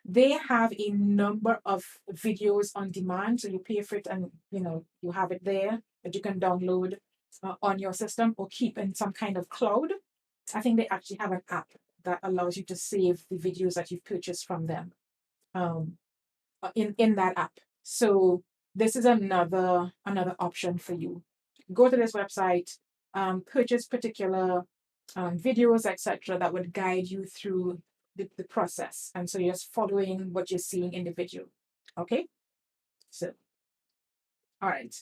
They have a number of videos on demand. So you pay for it and you have it there that you can download on your system or keep in some kind of cloud. I think they actually have an app that allows you to save the videos that you've purchased from them in that app. So this is another option for you. Go to this website, purchase particular videos, etc., that would guide you through the process. And so you're just following what you're seeing in the video. Okay? So, all right.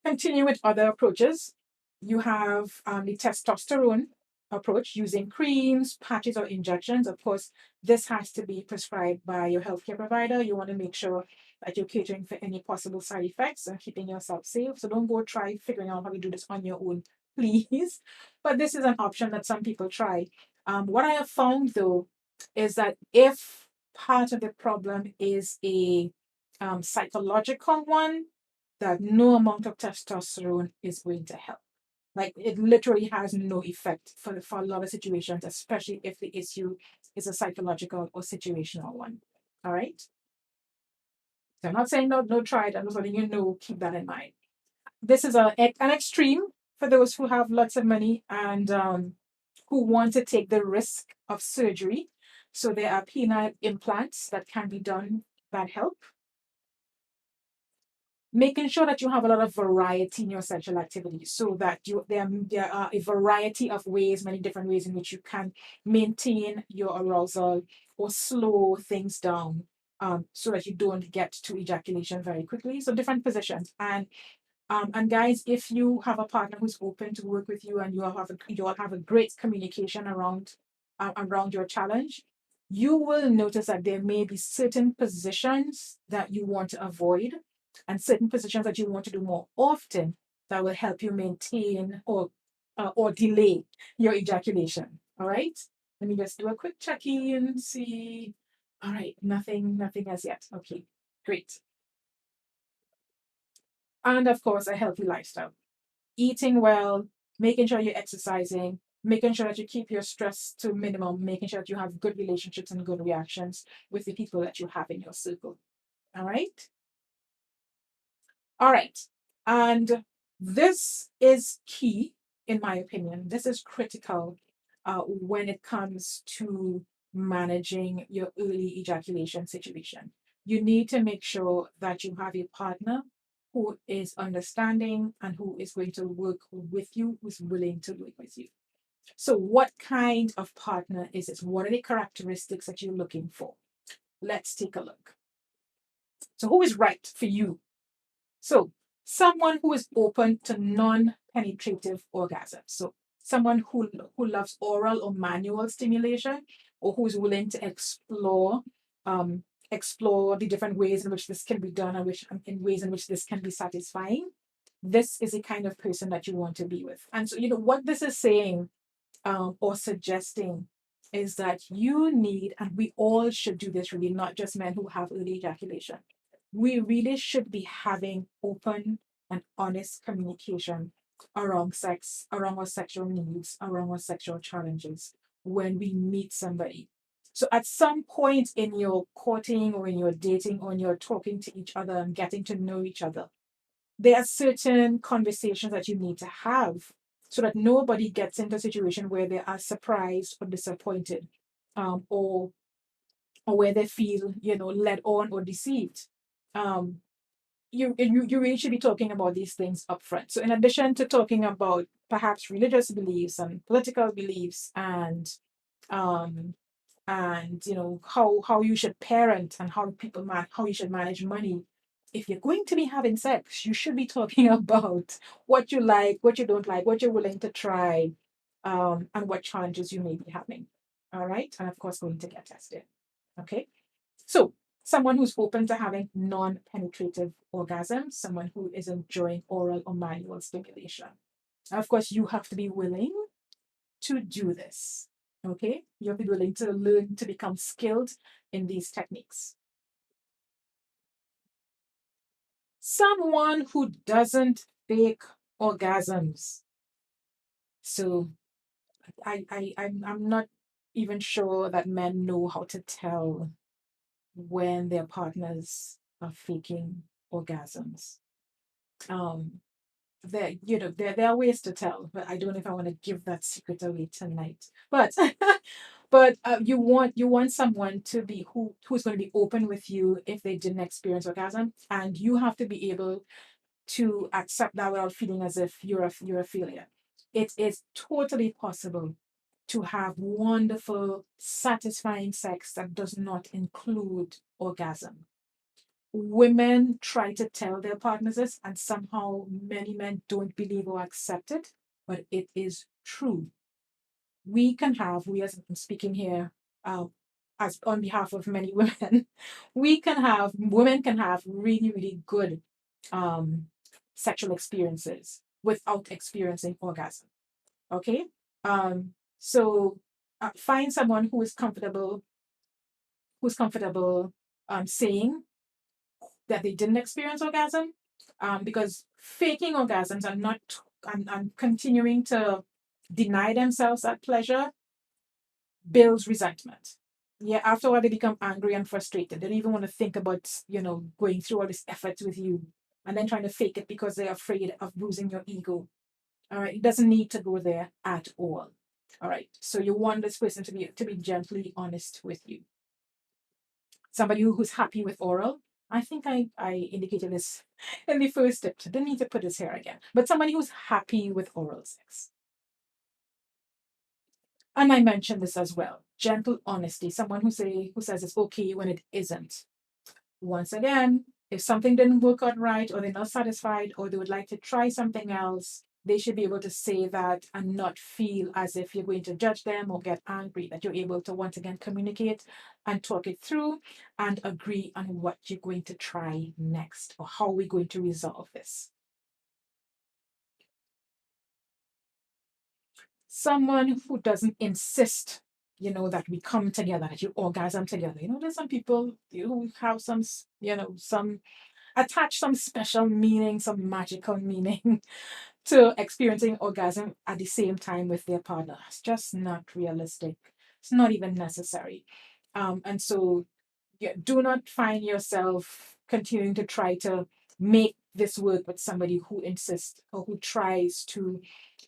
Continue with other approaches. You have the testosterone approach using creams, patches, or injections. Of course, this has to be prescribed by your healthcare provider. You want to make sure that you're catering for any possible side effects and keeping yourself safe. So don't go try figuring out how to do this on your own, please. But this is an option that some people try. What I have found though is that if part of the problem is a psychological one, that no amount of testosterone is going to help. Like it literally has no effect for a lot of situations, especially if the issue is a psychological or situational one. All right. So I'm not saying no try it. I'm just letting you know, keep that in mind. This is an extreme for those who have lots of money and who want to take the risk of surgery. So there are penile implants that can be done that help. Making sure that you have a lot of variety in your sexual activities so that there are a variety of ways, many different ways in which you can maintain your arousal or slow things down so that you don't get to ejaculation very quickly. So different positions. And guys, if you have a partner who's open to work with you and you all have a great communication around your challenge, you will notice that there may be certain positions that you want to avoid and certain positions that you want to do more often that will help you maintain or delay your ejaculation. All right. Let me just do a quick check-in, see. All right, nothing as yet. Okay, great. And of course, a healthy lifestyle. Eating well, making sure you're exercising, making sure that you keep your stress to a minimum, making sure that you have good relationships and good reactions with the people that you have in your circle. All right. All right. And this is key, in my opinion. This is critical when it comes to managing your early ejaculation situation. You need to make sure that you have a partner who is understanding and who is going to work with you, who's willing to work with you. So, what kind of partner is this? What are the characteristics that you're looking for? Let's take a look. So, who is right for you? So, someone who is open to non-penetrative orgasms. So, someone who loves oral or manual stimulation, or who's willing to explore the different ways in which this can be done and in ways in which this can be satisfying. This is the kind of person that you want to be with. And so, what this is saying or suggesting is that you need, and we all should do this really, not just men who have early ejaculation. We really should be having open and honest communication around sex, around our sexual needs, around our sexual challenges when we meet somebody. So at some point in your courting or in your dating or in your talking to each other and getting to know each other, there are certain conversations that you need to have so that nobody gets into a situation where they are surprised or disappointed or where they feel led on or deceived. You really should be talking about these things up front. So in addition to talking about perhaps religious beliefs and political beliefs um how you should parent and how you should manage money, if you're going to be having sex, you should be talking about what you like, what you don't like, what you're willing to try, and what challenges you may be having. All right. And of course, going to get tested. Okay. So, someone who's open to having non penetrative orgasms, someone who is enjoying oral or manual stimulation. Of course, you have to be willing to do this. Okay. You have to be willing to learn to become skilled in these techniques. Someone who doesn't fake orgasms. So, I'm not even sure that men know how to tell when their partners are faking orgasms. There are ways to tell, but I don't know if I want to give that secret away tonight. But you want someone to be who's going to be open with you if they didn't experience orgasm, and you have to be able to accept that without feeling as if you're a failure. It is totally possible to have wonderful, satisfying sex that does not include orgasm. Women try to tell their partners this, and somehow many men don't believe or accept it, but it is true. I'm speaking here as on behalf of many women, women can have really, really good um, sexual experiences without experiencing orgasm. Okay? So find someone who's comfortable saying that they didn't experience orgasm, because faking orgasms and continuing to deny themselves that pleasure builds resentment. Yeah, after a while they become angry and frustrated. They don't even want to think about, going through all this effort with you and then trying to fake it because they're afraid of bruising your ego. All right. It doesn't need to go there at all. All right. So you want this person to be gently honest with you. Somebody who's happy with oral. I think I indicated this in the first tip. So didn't need to put this here again. But somebody who's happy with oral sex. And I mentioned this as well. Gentle honesty. Someone who says it's okay when it isn't. Once again, if something didn't work out right, or they're not satisfied, or they would like to try something else, they should be able to say that and not feel as if you're going to judge them or get angry, that you're able to once again communicate and talk it through and agree on what you're going to try next or how we're going to resolve this. Someone who doesn't insist, that we come together, that you orgasm together. There's some people who have some attach some special meaning, some magical meaning to experiencing orgasm at the same time with their partner. It's just not realistic. It's not even necessary. And so do not find yourself continuing to try to make this work with somebody who insists or who tries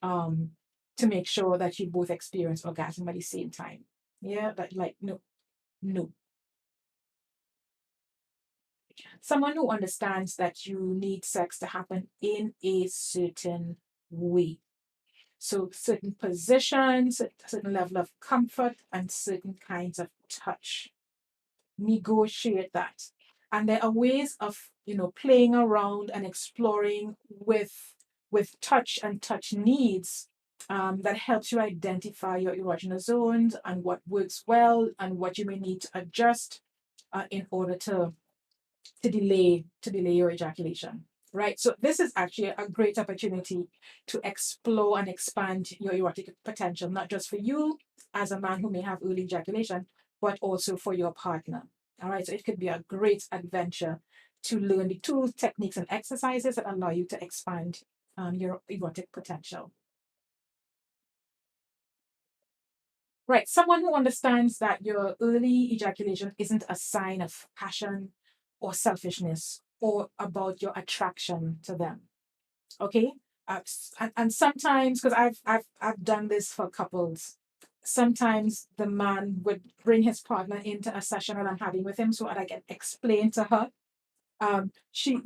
um, to make sure that you both experience orgasm at the same time. Yeah, but like, no, no. Someone who understands that you need sex to happen in a certain way. So, certain positions, a certain level of comfort, and certain kinds of touch. Negotiate that. And there are ways of, playing around and exploring with touch and touch needs, that helps you identify your erogenous zones and what works well and what you may need to adjust in order to delay your ejaculation. Right. So this is actually a great opportunity to explore and expand your erotic potential, not just for you as a man who may have early ejaculation, but also for your partner. All right. So it could be a great adventure to learn the tools, techniques, and exercises that allow you to expand your erotic potential. Right. Someone who understands that your early ejaculation isn't a sign of passion or selfishness or about your attraction to them. Okay. And sometimes, because I've done this for couples, sometimes the man would bring his partner into a session that I'm having with him so that I can explain to her. She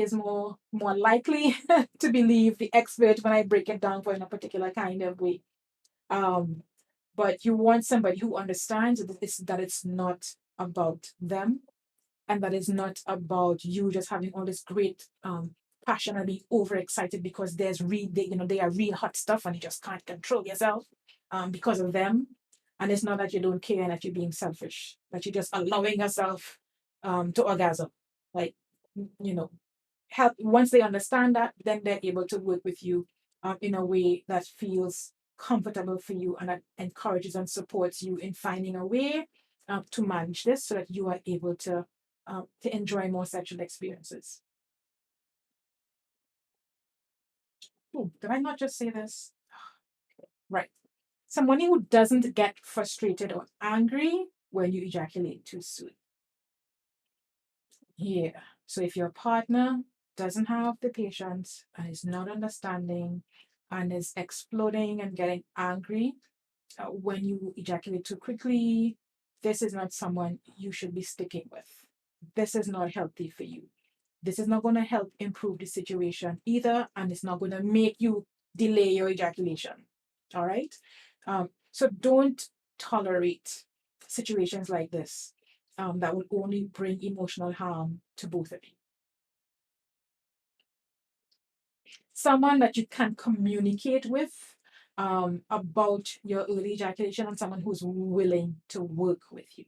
is more likely to believe the expert when I break it down for in a particular kind of way. Um, but you want somebody who understands that it's not about them, and that is not about you just having all this great passion and being overexcited because they are real hot stuff and you just can't control yourself because of them. And it's not that you don't care and that you're being selfish, that you're just allowing yourself to orgasm. Like, help. Once they understand that, then they're able to work with you in a way that feels comfortable for you and that encourages and supports you in finding a way to manage this so that you are able to enjoy more sexual experiences. Oh, did I not just say this? Right. Someone who doesn't get frustrated or angry when you ejaculate too soon. Yeah. So if your partner doesn't have the patience and is not understanding and is exploding and getting angry when you ejaculate too quickly, this is not someone you should be sticking with. This is not healthy for you. This is not going to help improve the situation either, and it's not going to make you delay your ejaculation. All right? So don't tolerate situations like this that will only bring emotional harm to both of you. Someone that you can communicate with about your early ejaculation and someone who's willing to work with you.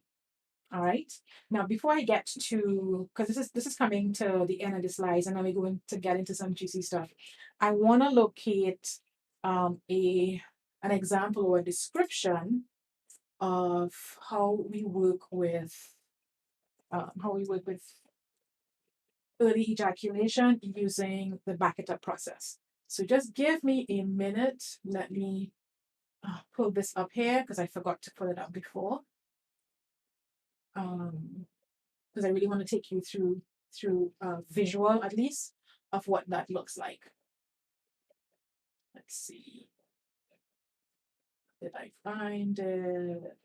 All right. Now, before I get to, because this is coming to the end of the slides, and then we're going to get into some juicy stuff. I want to locate an example or a description of how we work with early ejaculation using the back it up process. So just give me a minute. Let me pull this up here because I forgot to pull it up before. Because I really want to take you through visual, at least, of what that looks like. Let's see. Did I find it?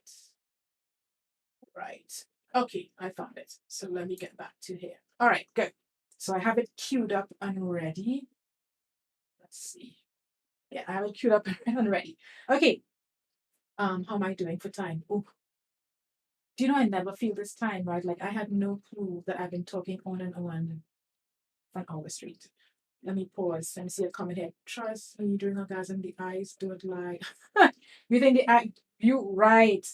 Right. Okay, I found it. So let me get back to here. All right, good. So I have it queued up and ready. Let's see. Yeah, I have it queued up and ready. Okay. How am I doing for time? Oh, do you know I never feel this time, right? Like I had no clue that I've been talking on and on for an hour straight. Let me pause. Let me see a comment here. Trust when you're doing orgasm, the eyes don't lie. You think the eye, you right.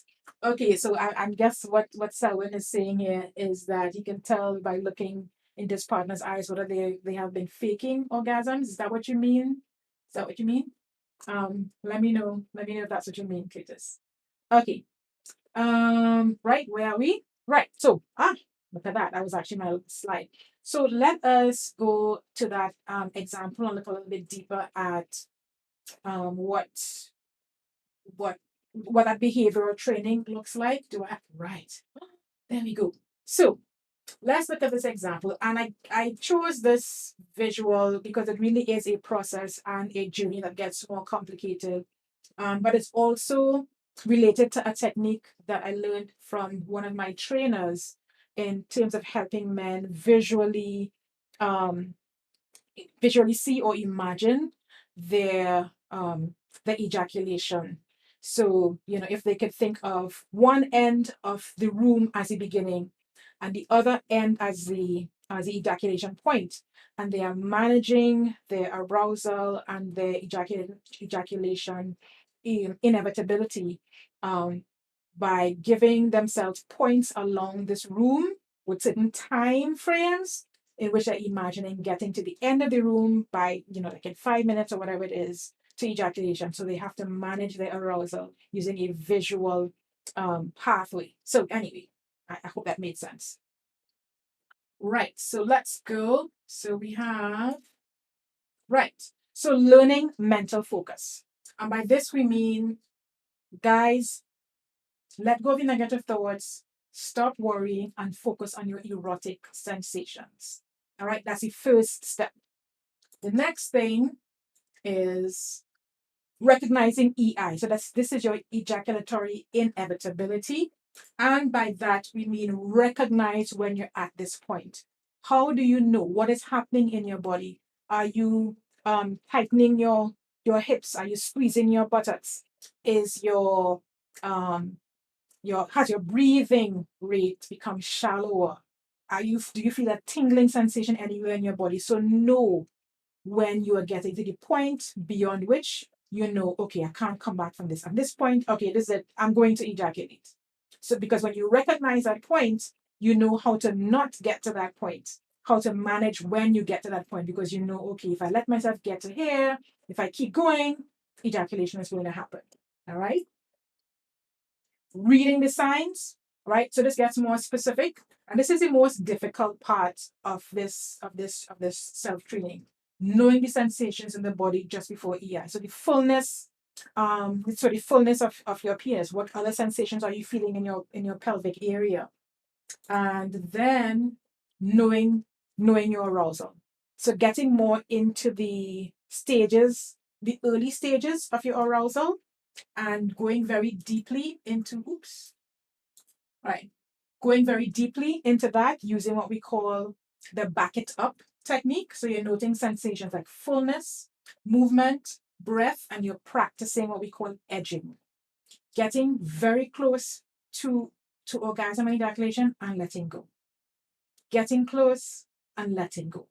Okay, so I guess what Selwyn is saying here is that you can tell by looking in this partner's eyes whether they have been faking orgasms. Is that what you mean? Is that what you mean? Let me know. Let me know if that's what you mean, Cletus. Okay. Right, where are we? Right. So, look at that. That was actually my slide. So let us go to that example and look a little bit deeper at what that behavioral training looks like. Do I have right? There we go. So let's look at this example. And I chose this visual because it really is a process and a journey that gets more complicated. But it's also related to a technique that I learned from one of my trainers in terms of helping men visually see or imagine their ejaculation. So, if they could think of one end of the room as the beginning and the other end as the ejaculation point, and they are managing their arousal and their ejaculation inevitability by giving themselves points along this room with certain time frames in which they're imagining getting to the end of the room by, like in 5 minutes or whatever it is to ejaculation. So they have to manage their arousal using a visual pathway. So anyway, I hope that made sense. Right, so let's go. So we have, right, so learning mental focus. And by this we mean, guys, let go of your negative thoughts, stop worrying, and focus on your erotic sensations. All right, that's the first step. The next thing is recognizing EI. So this is your ejaculatory inevitability. And by that, we mean recognize when you're at this point. How do you know what is happening in your body? Are you tightening your hips? Are you squeezing your buttocks? Is has your breathing rate become shallower? Do you feel a tingling sensation anywhere in your body? So know when you are getting to the point beyond which you know, okay, I can't come back from this. At this point, okay, this is it. I'm going to ejaculate. So because when you recognize that point, you know how to not get to that point, how to manage when you get to that point, because you know, okay, if I let myself get to here, if I keep going, ejaculation is going to happen. All right. Reading the signs, right? So this gets more specific. And this is the most difficult part of this self-training. Knowing the sensations in the body just before EI. So the fullness, the fullness of your penis. What other sensations are you feeling in your pelvic area? And then knowing your arousal. So getting more into the stages, the early stages of your arousal, and going very deeply into going very deeply into that using what we call the back it up technique. So you're noting sensations like fullness, movement, breath, and you're practicing what we call edging, getting very close to orgasm and ejaculation and letting go, getting close and letting go.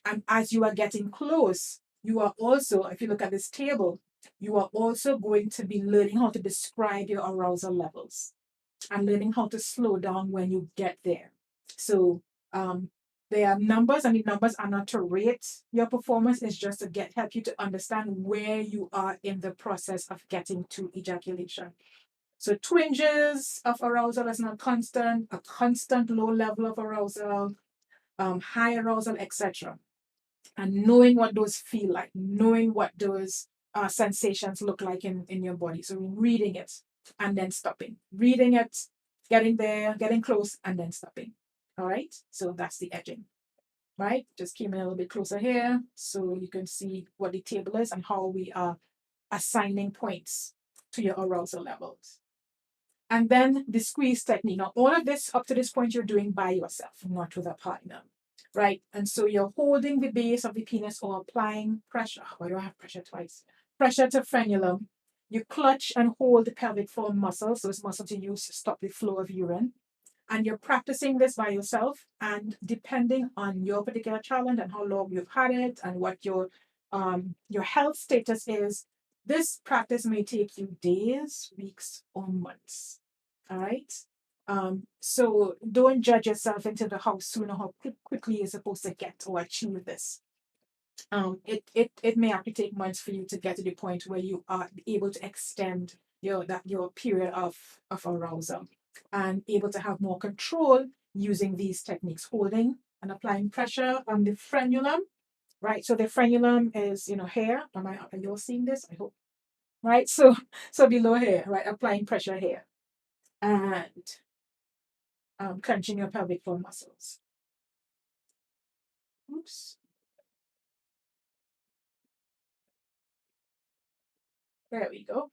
And as you are getting close, you are also, if you look at this table, you are also going to be learning how to describe your arousal levels and learning how to slow down when you get there. So there are numbers, and the numbers are not to rate your performance, it's just to help you to understand where you are in the process of getting to ejaculation. So twinges of arousal is not constant, a constant low level of arousal, high arousal, etc. And knowing what those feel like, knowing what those sensations look like in your body. So reading it and then stopping, reading it, getting there, getting close, and then stopping. All right. So that's the edging, right? Just came in a little bit closer here so you can see what the table is and how we are assigning points to your arousal levels. And then the squeeze technique. Now, all of this up to this point, you're doing by yourself, not with a partner, right? And so you're holding the base of the penis or applying pressure. Why do I have pressure twice? Pressure to frenulum. You clutch and hold the pelvic floor muscle. So it's muscle to use to stop the flow of urine. And you're practicing this by yourself. And depending on your particular challenge and how long you've had it and what your health status is, this practice may take you days, weeks, or months. All right. So don't judge yourself into how soon or how quickly you're supposed to get or achieve this. It may actually take months for you to get to the point where you are able to extend your period of arousal and able to have more control using these techniques, holding and applying pressure on the frenulum. Right. So the frenulum is, here. Are you all seeing this? I hope. Right. So below here, right, applying pressure here. And clenching your pelvic floor muscles. Oops. There we go.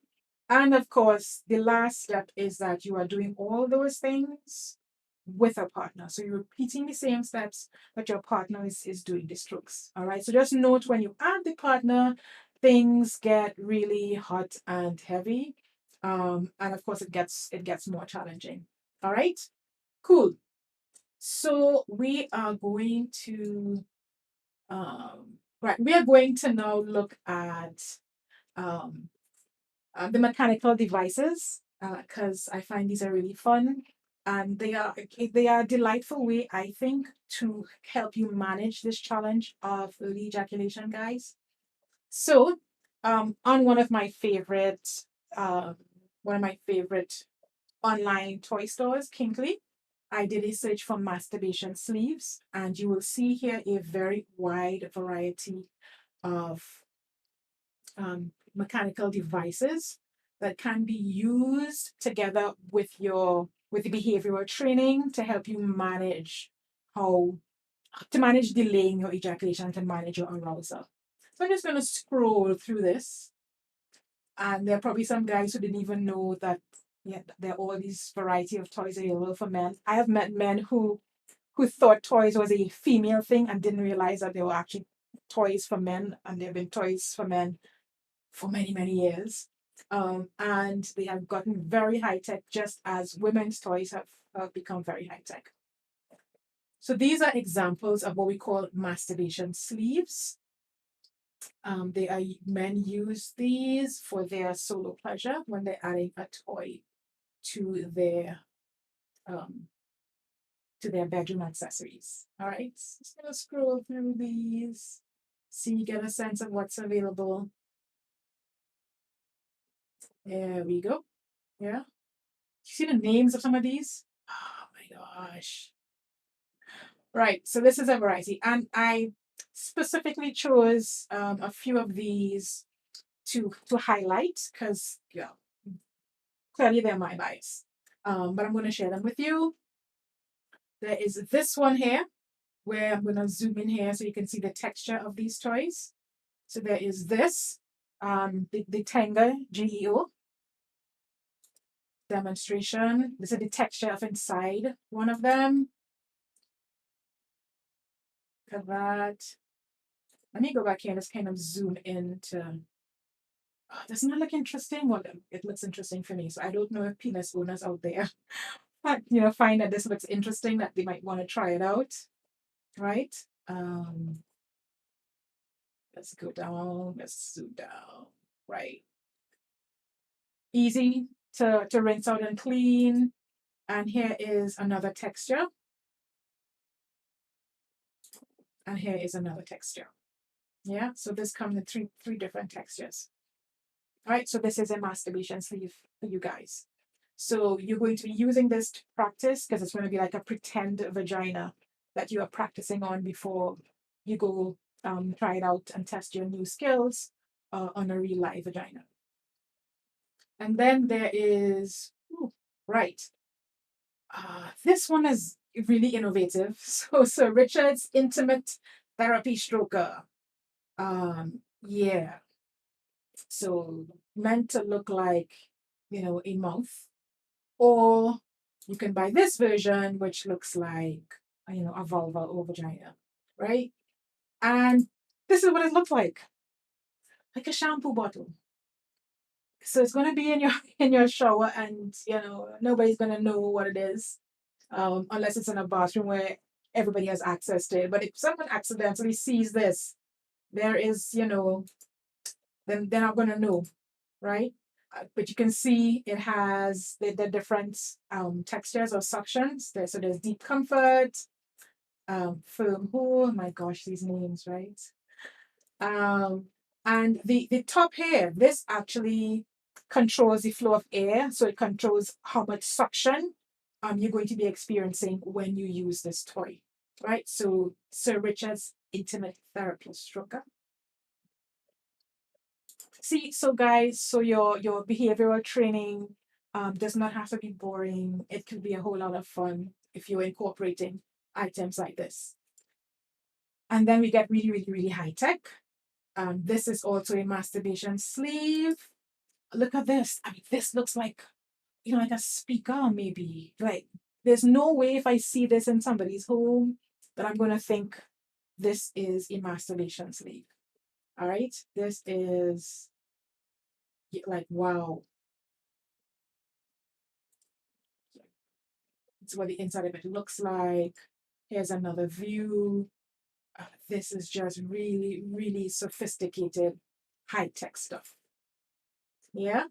And of course, the last step is that you are doing all those things with a partner. So you're repeating the same steps, but your partner is doing the strokes. All right. So just note when you add the partner, things get really hot and heavy. And of course, it gets more challenging. All right. Cool. So we are going to we are going to now look at the mechanical devices because I find these are really fun and they are a delightful way, I think, to help you manage this challenge of early ejaculation, guys. So, on one of my favorite online toy stores, Kinkley, I did a search for masturbation sleeves, and you will see here a very wide variety of mechanical devices that can be used together with the behavioral training to help you manage delaying your ejaculation, to manage your arousal. So I'm just going to scroll through this, and there are probably some guys who didn't even know that there are all these variety of toys available for men. I have met men who thought toys was a female thing and didn't realize that they were actually toys for men, and there have been toys for men for many, many years. And they have gotten very high tech, just as women's toys have become very high tech. So these are examples of what we call masturbation sleeves. Men use these for their solo pleasure when they're adding a toy to their um, bedroom accessories. All right, just gonna scroll through these, see you get a sense of what's available. There we go. Yeah, you see the names of some of these? Oh my gosh. Right, so this is a variety, and I specifically chose a few of these to highlight because clearly they're my bias. But I'm going to share them with you. There is this one here where I'm going to zoom in here so you can see the texture of these toys. So there is this, the Tenga GEO demonstration. This is the texture of inside one of them. Look at that. Let me go back here and just kind of zoom into. Oh, doesn't that look interesting? Well, it looks interesting for me. So I don't know if penis owners out there, find that this looks interesting, that they might want to try it out, right? Let's go down. Let's zoom down. Right. Easy to rinse out and clean. And here is another texture. And here is another texture. Yeah. So this comes in three different textures. All right. So this is a masturbation sleeve for you guys. So you're going to be using this to practice because it's going to be like a pretend vagina that you are practicing on before you go try it out and test your new skills on a real live vagina. And then there is, right. This one is really innovative. So Richard's Intimate Therapy Stroker. Yeah. So meant to look like, a mouth. Or you can buy this version, which looks like, a vulva or vagina, right? And this is what it looks like a shampoo bottle. So it's going to be in your shower, and nobody's going to know what it is, unless it's in a bathroom where everybody has access to it. But if someone accidentally sees this, there is, then they're not going to know, right? But you can see it has the different textures or suctions. So there's deep comfort, firm hold. My gosh, these names, right? And the top here, this actually controls the flow of air. So it controls how much suction you're going to be experiencing when you use this toy, right? So Sir Richard's Intimate Therapy Stroker. See, so guys, so your behavioral training does not have to be boring. It could be a whole lot of fun if you're incorporating items like this. And then we get really, really, really high tech. This is also a masturbation sleeve. Look at this. I mean, this looks like, like a speaker, maybe. Like, there's no way if I see this in somebody's home that I'm going to think this is a masturbation sleeve. All right. This is like, wow. It's what the inside of it looks like. Here's another view. This is just really, really sophisticated, high-tech stuff. Yeah.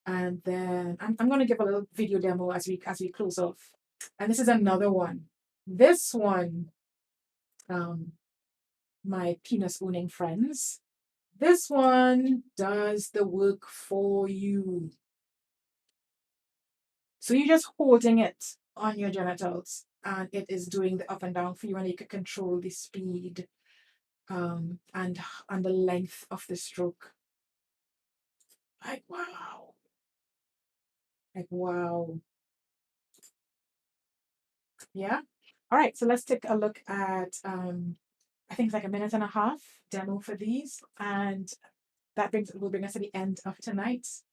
And then I'm going to give a little video demo as we close off. And this is another one. This one, my penis owning friends, this one does the work for you. So you're just holding it on your genitals and it is doing the up and down for you, and you can control the speed and the length of the stroke. Like, wow. Like, wow. Yeah. All right. So let's take a look at, I think it's like a minute and a half demo for these. And that will bring us to the end of tonight's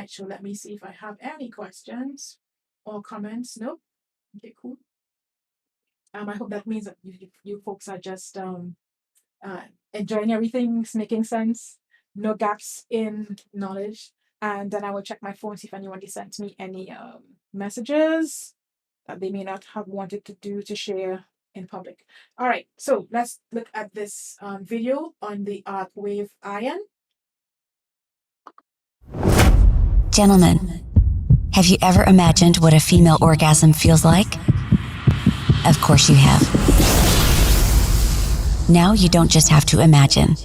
show. Let me see if I have any questions or comments. Nope. Okay, cool. I hope that means that you folks are just enjoying everything, it's making sense, no gaps in knowledge. And then I will check my phone, see if anyone sent me any messages that they may not have wanted to share in public. All right, so let's look at this video on the arc wave iron. Gentlemen, have you ever imagined what a female orgasm feels like? Of course you have. Now you don't just have to imagine.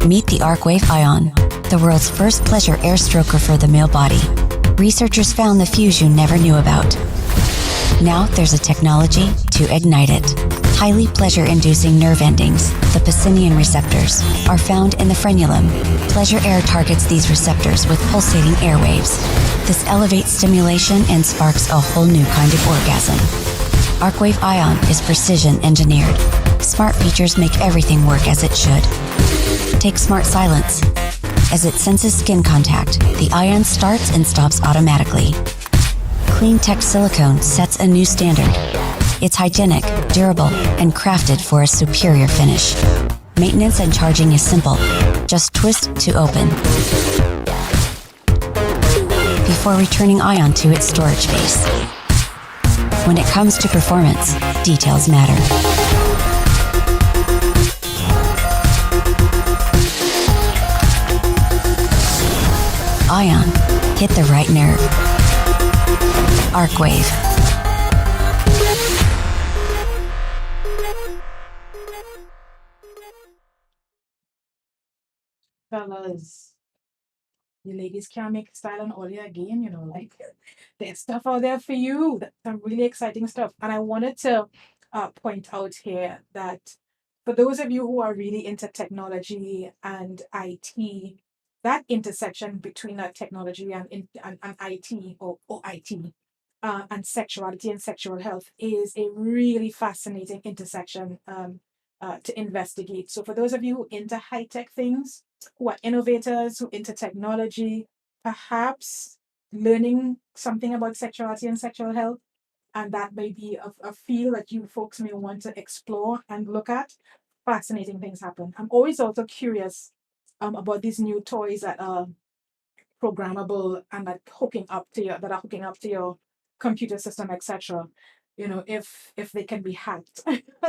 Meet the Arcwave Ion, the world's first pleasure air stroker for the male body. Researchers found the fuse you never knew about. Now there's a technology to ignite it. Highly pleasure-inducing nerve endings, the Pacinian receptors, are found in the frenulum. Pleasure air targets these receptors with pulsating airwaves. This elevates stimulation and sparks a whole new kind of orgasm. Arcwave Ion is precision engineered. Smart features make everything work as it should. Take Smart Silence. As it senses skin contact, the ion starts and stops automatically. Clean Tech Silicone sets a new standard. It's hygienic, durable, and crafted for a superior finish. Maintenance and charging is simple. Just twist to open. Before returning ion to its storage base. When it comes to performance, details matter. Ion, hit the right nerve. Arcwave. Fellas, you ladies can't make style on Ollie again, you know, like there's stuff out there for you. Some really exciting stuff. And I wanted to point out here that for those of you who are really into technology and IT, that intersection between that technology and IT or IT and sexuality and sexual health is a really fascinating intersection to investigate. So for those of you who into high-tech things, who are innovators, who into technology, perhaps learning something about sexuality and sexual health, and that may be a field that you folks may want to explore and look at. Fascinating things happen. I'm always also curious about these new toys that are programmable and that are hooking up to your computer system, etc. You know, if they can be hacked.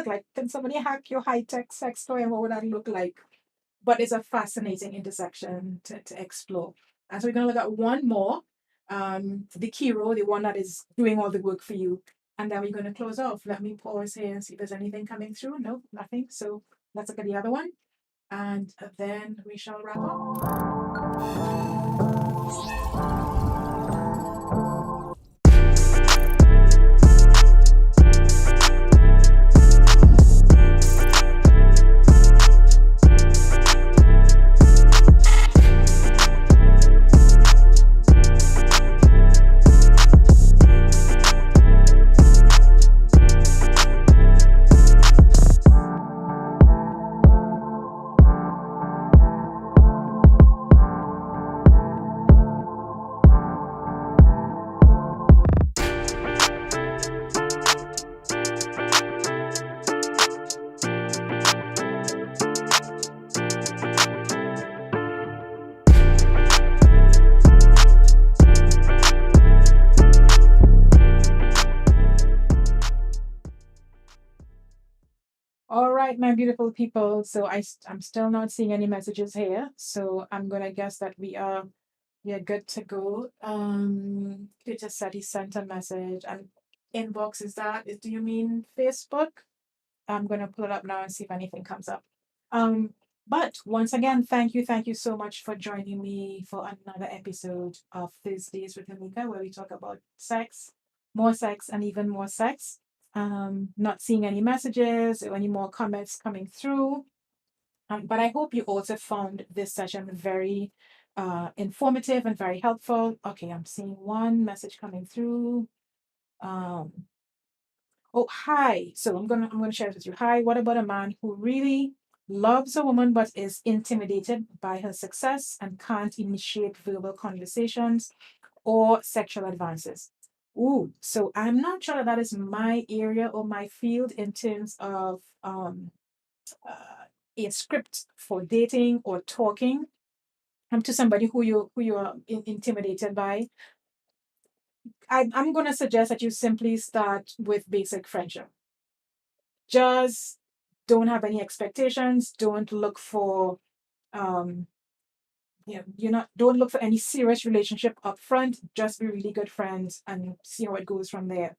Like, can somebody hack your high-tech sex toy and what would that look like? But it's a fascinating intersection to explore. And so we're going to look at one more, the hero, the one that is doing all the work for you. And then we're going to close off. Let me pause here and see if there's anything coming through. No, nothing. So let's look at the other one. And then we shall wrap up. All right, my beautiful people. So I'm still not seeing any messages here. So I'm gonna guess that we are good to go. You just said he sent a message and inbox do you mean Facebook? I'm gonna pull it up now and see if anything comes up. Um, but once again, thank you so much for joining me for another episode of Thursdays with Onika, where we talk about sex, more sex, and even more sex. Not seeing any messages or any more comments coming through. But I hope you also found this session very informative and very helpful. Okay, I'm seeing one message coming through. Um, oh, hi. So I'm gonna share this with you. Hi, what about a man who really loves a woman but is intimidated by her success and can't initiate verbal conversations or sexual advances? Ooh, so I'm not sure that is my area or my field in terms of a script for dating or talking to somebody who you are intimidated by. I'm going to suggest that you simply start with basic friendship. Just don't have any expectations. Don't look for, um, don't look for any serious relationship up front. Just be really good friends and see how it goes from there.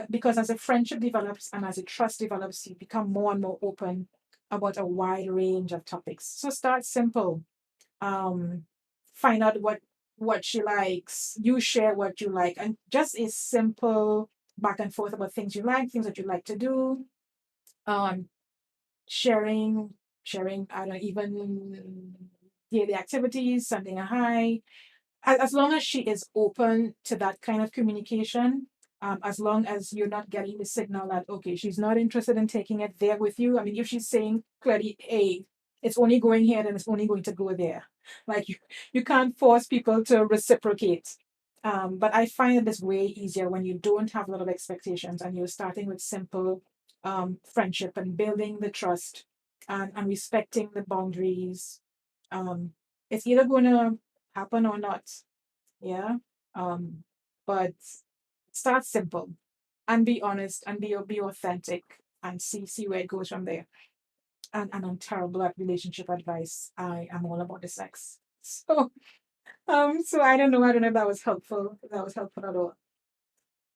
Because as a friendship develops and as a trust develops, you become more and more open about a wide range of topics. So start simple. Um, find out what she likes. You share what you like, and just a simple back and forth about things you like, things that you like to do. Um, sharing, I don't know, even daily activities, sending a hi. As long as she is open to that kind of communication, as long as you're not getting the signal that, okay, she's not interested in taking it there with you. I mean, if she's saying clearly, hey, it's only going here, then it's only going to go there. Like you can't force people to reciprocate. But I find it this way easier when you don't have a lot of expectations and you're starting with simple friendship and building the trust and respecting the boundaries. It's either going to happen or not. Yeah. Um, but start simple and be honest and be authentic and see where it goes from there. And I'm terrible at relationship advice. I am all about the sex. So I don't know. I don't know if that was helpful. If that was helpful at all.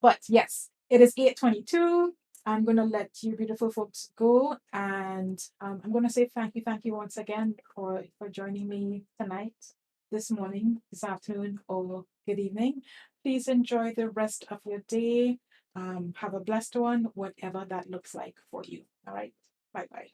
But yes, it is 8:22. I'm gonna let you beautiful folks go, and I'm gonna say thank you once again for joining me tonight, this morning, this afternoon, or good evening. Please enjoy the rest of your day. Have a blessed one, whatever that looks like for you. All right. Bye bye.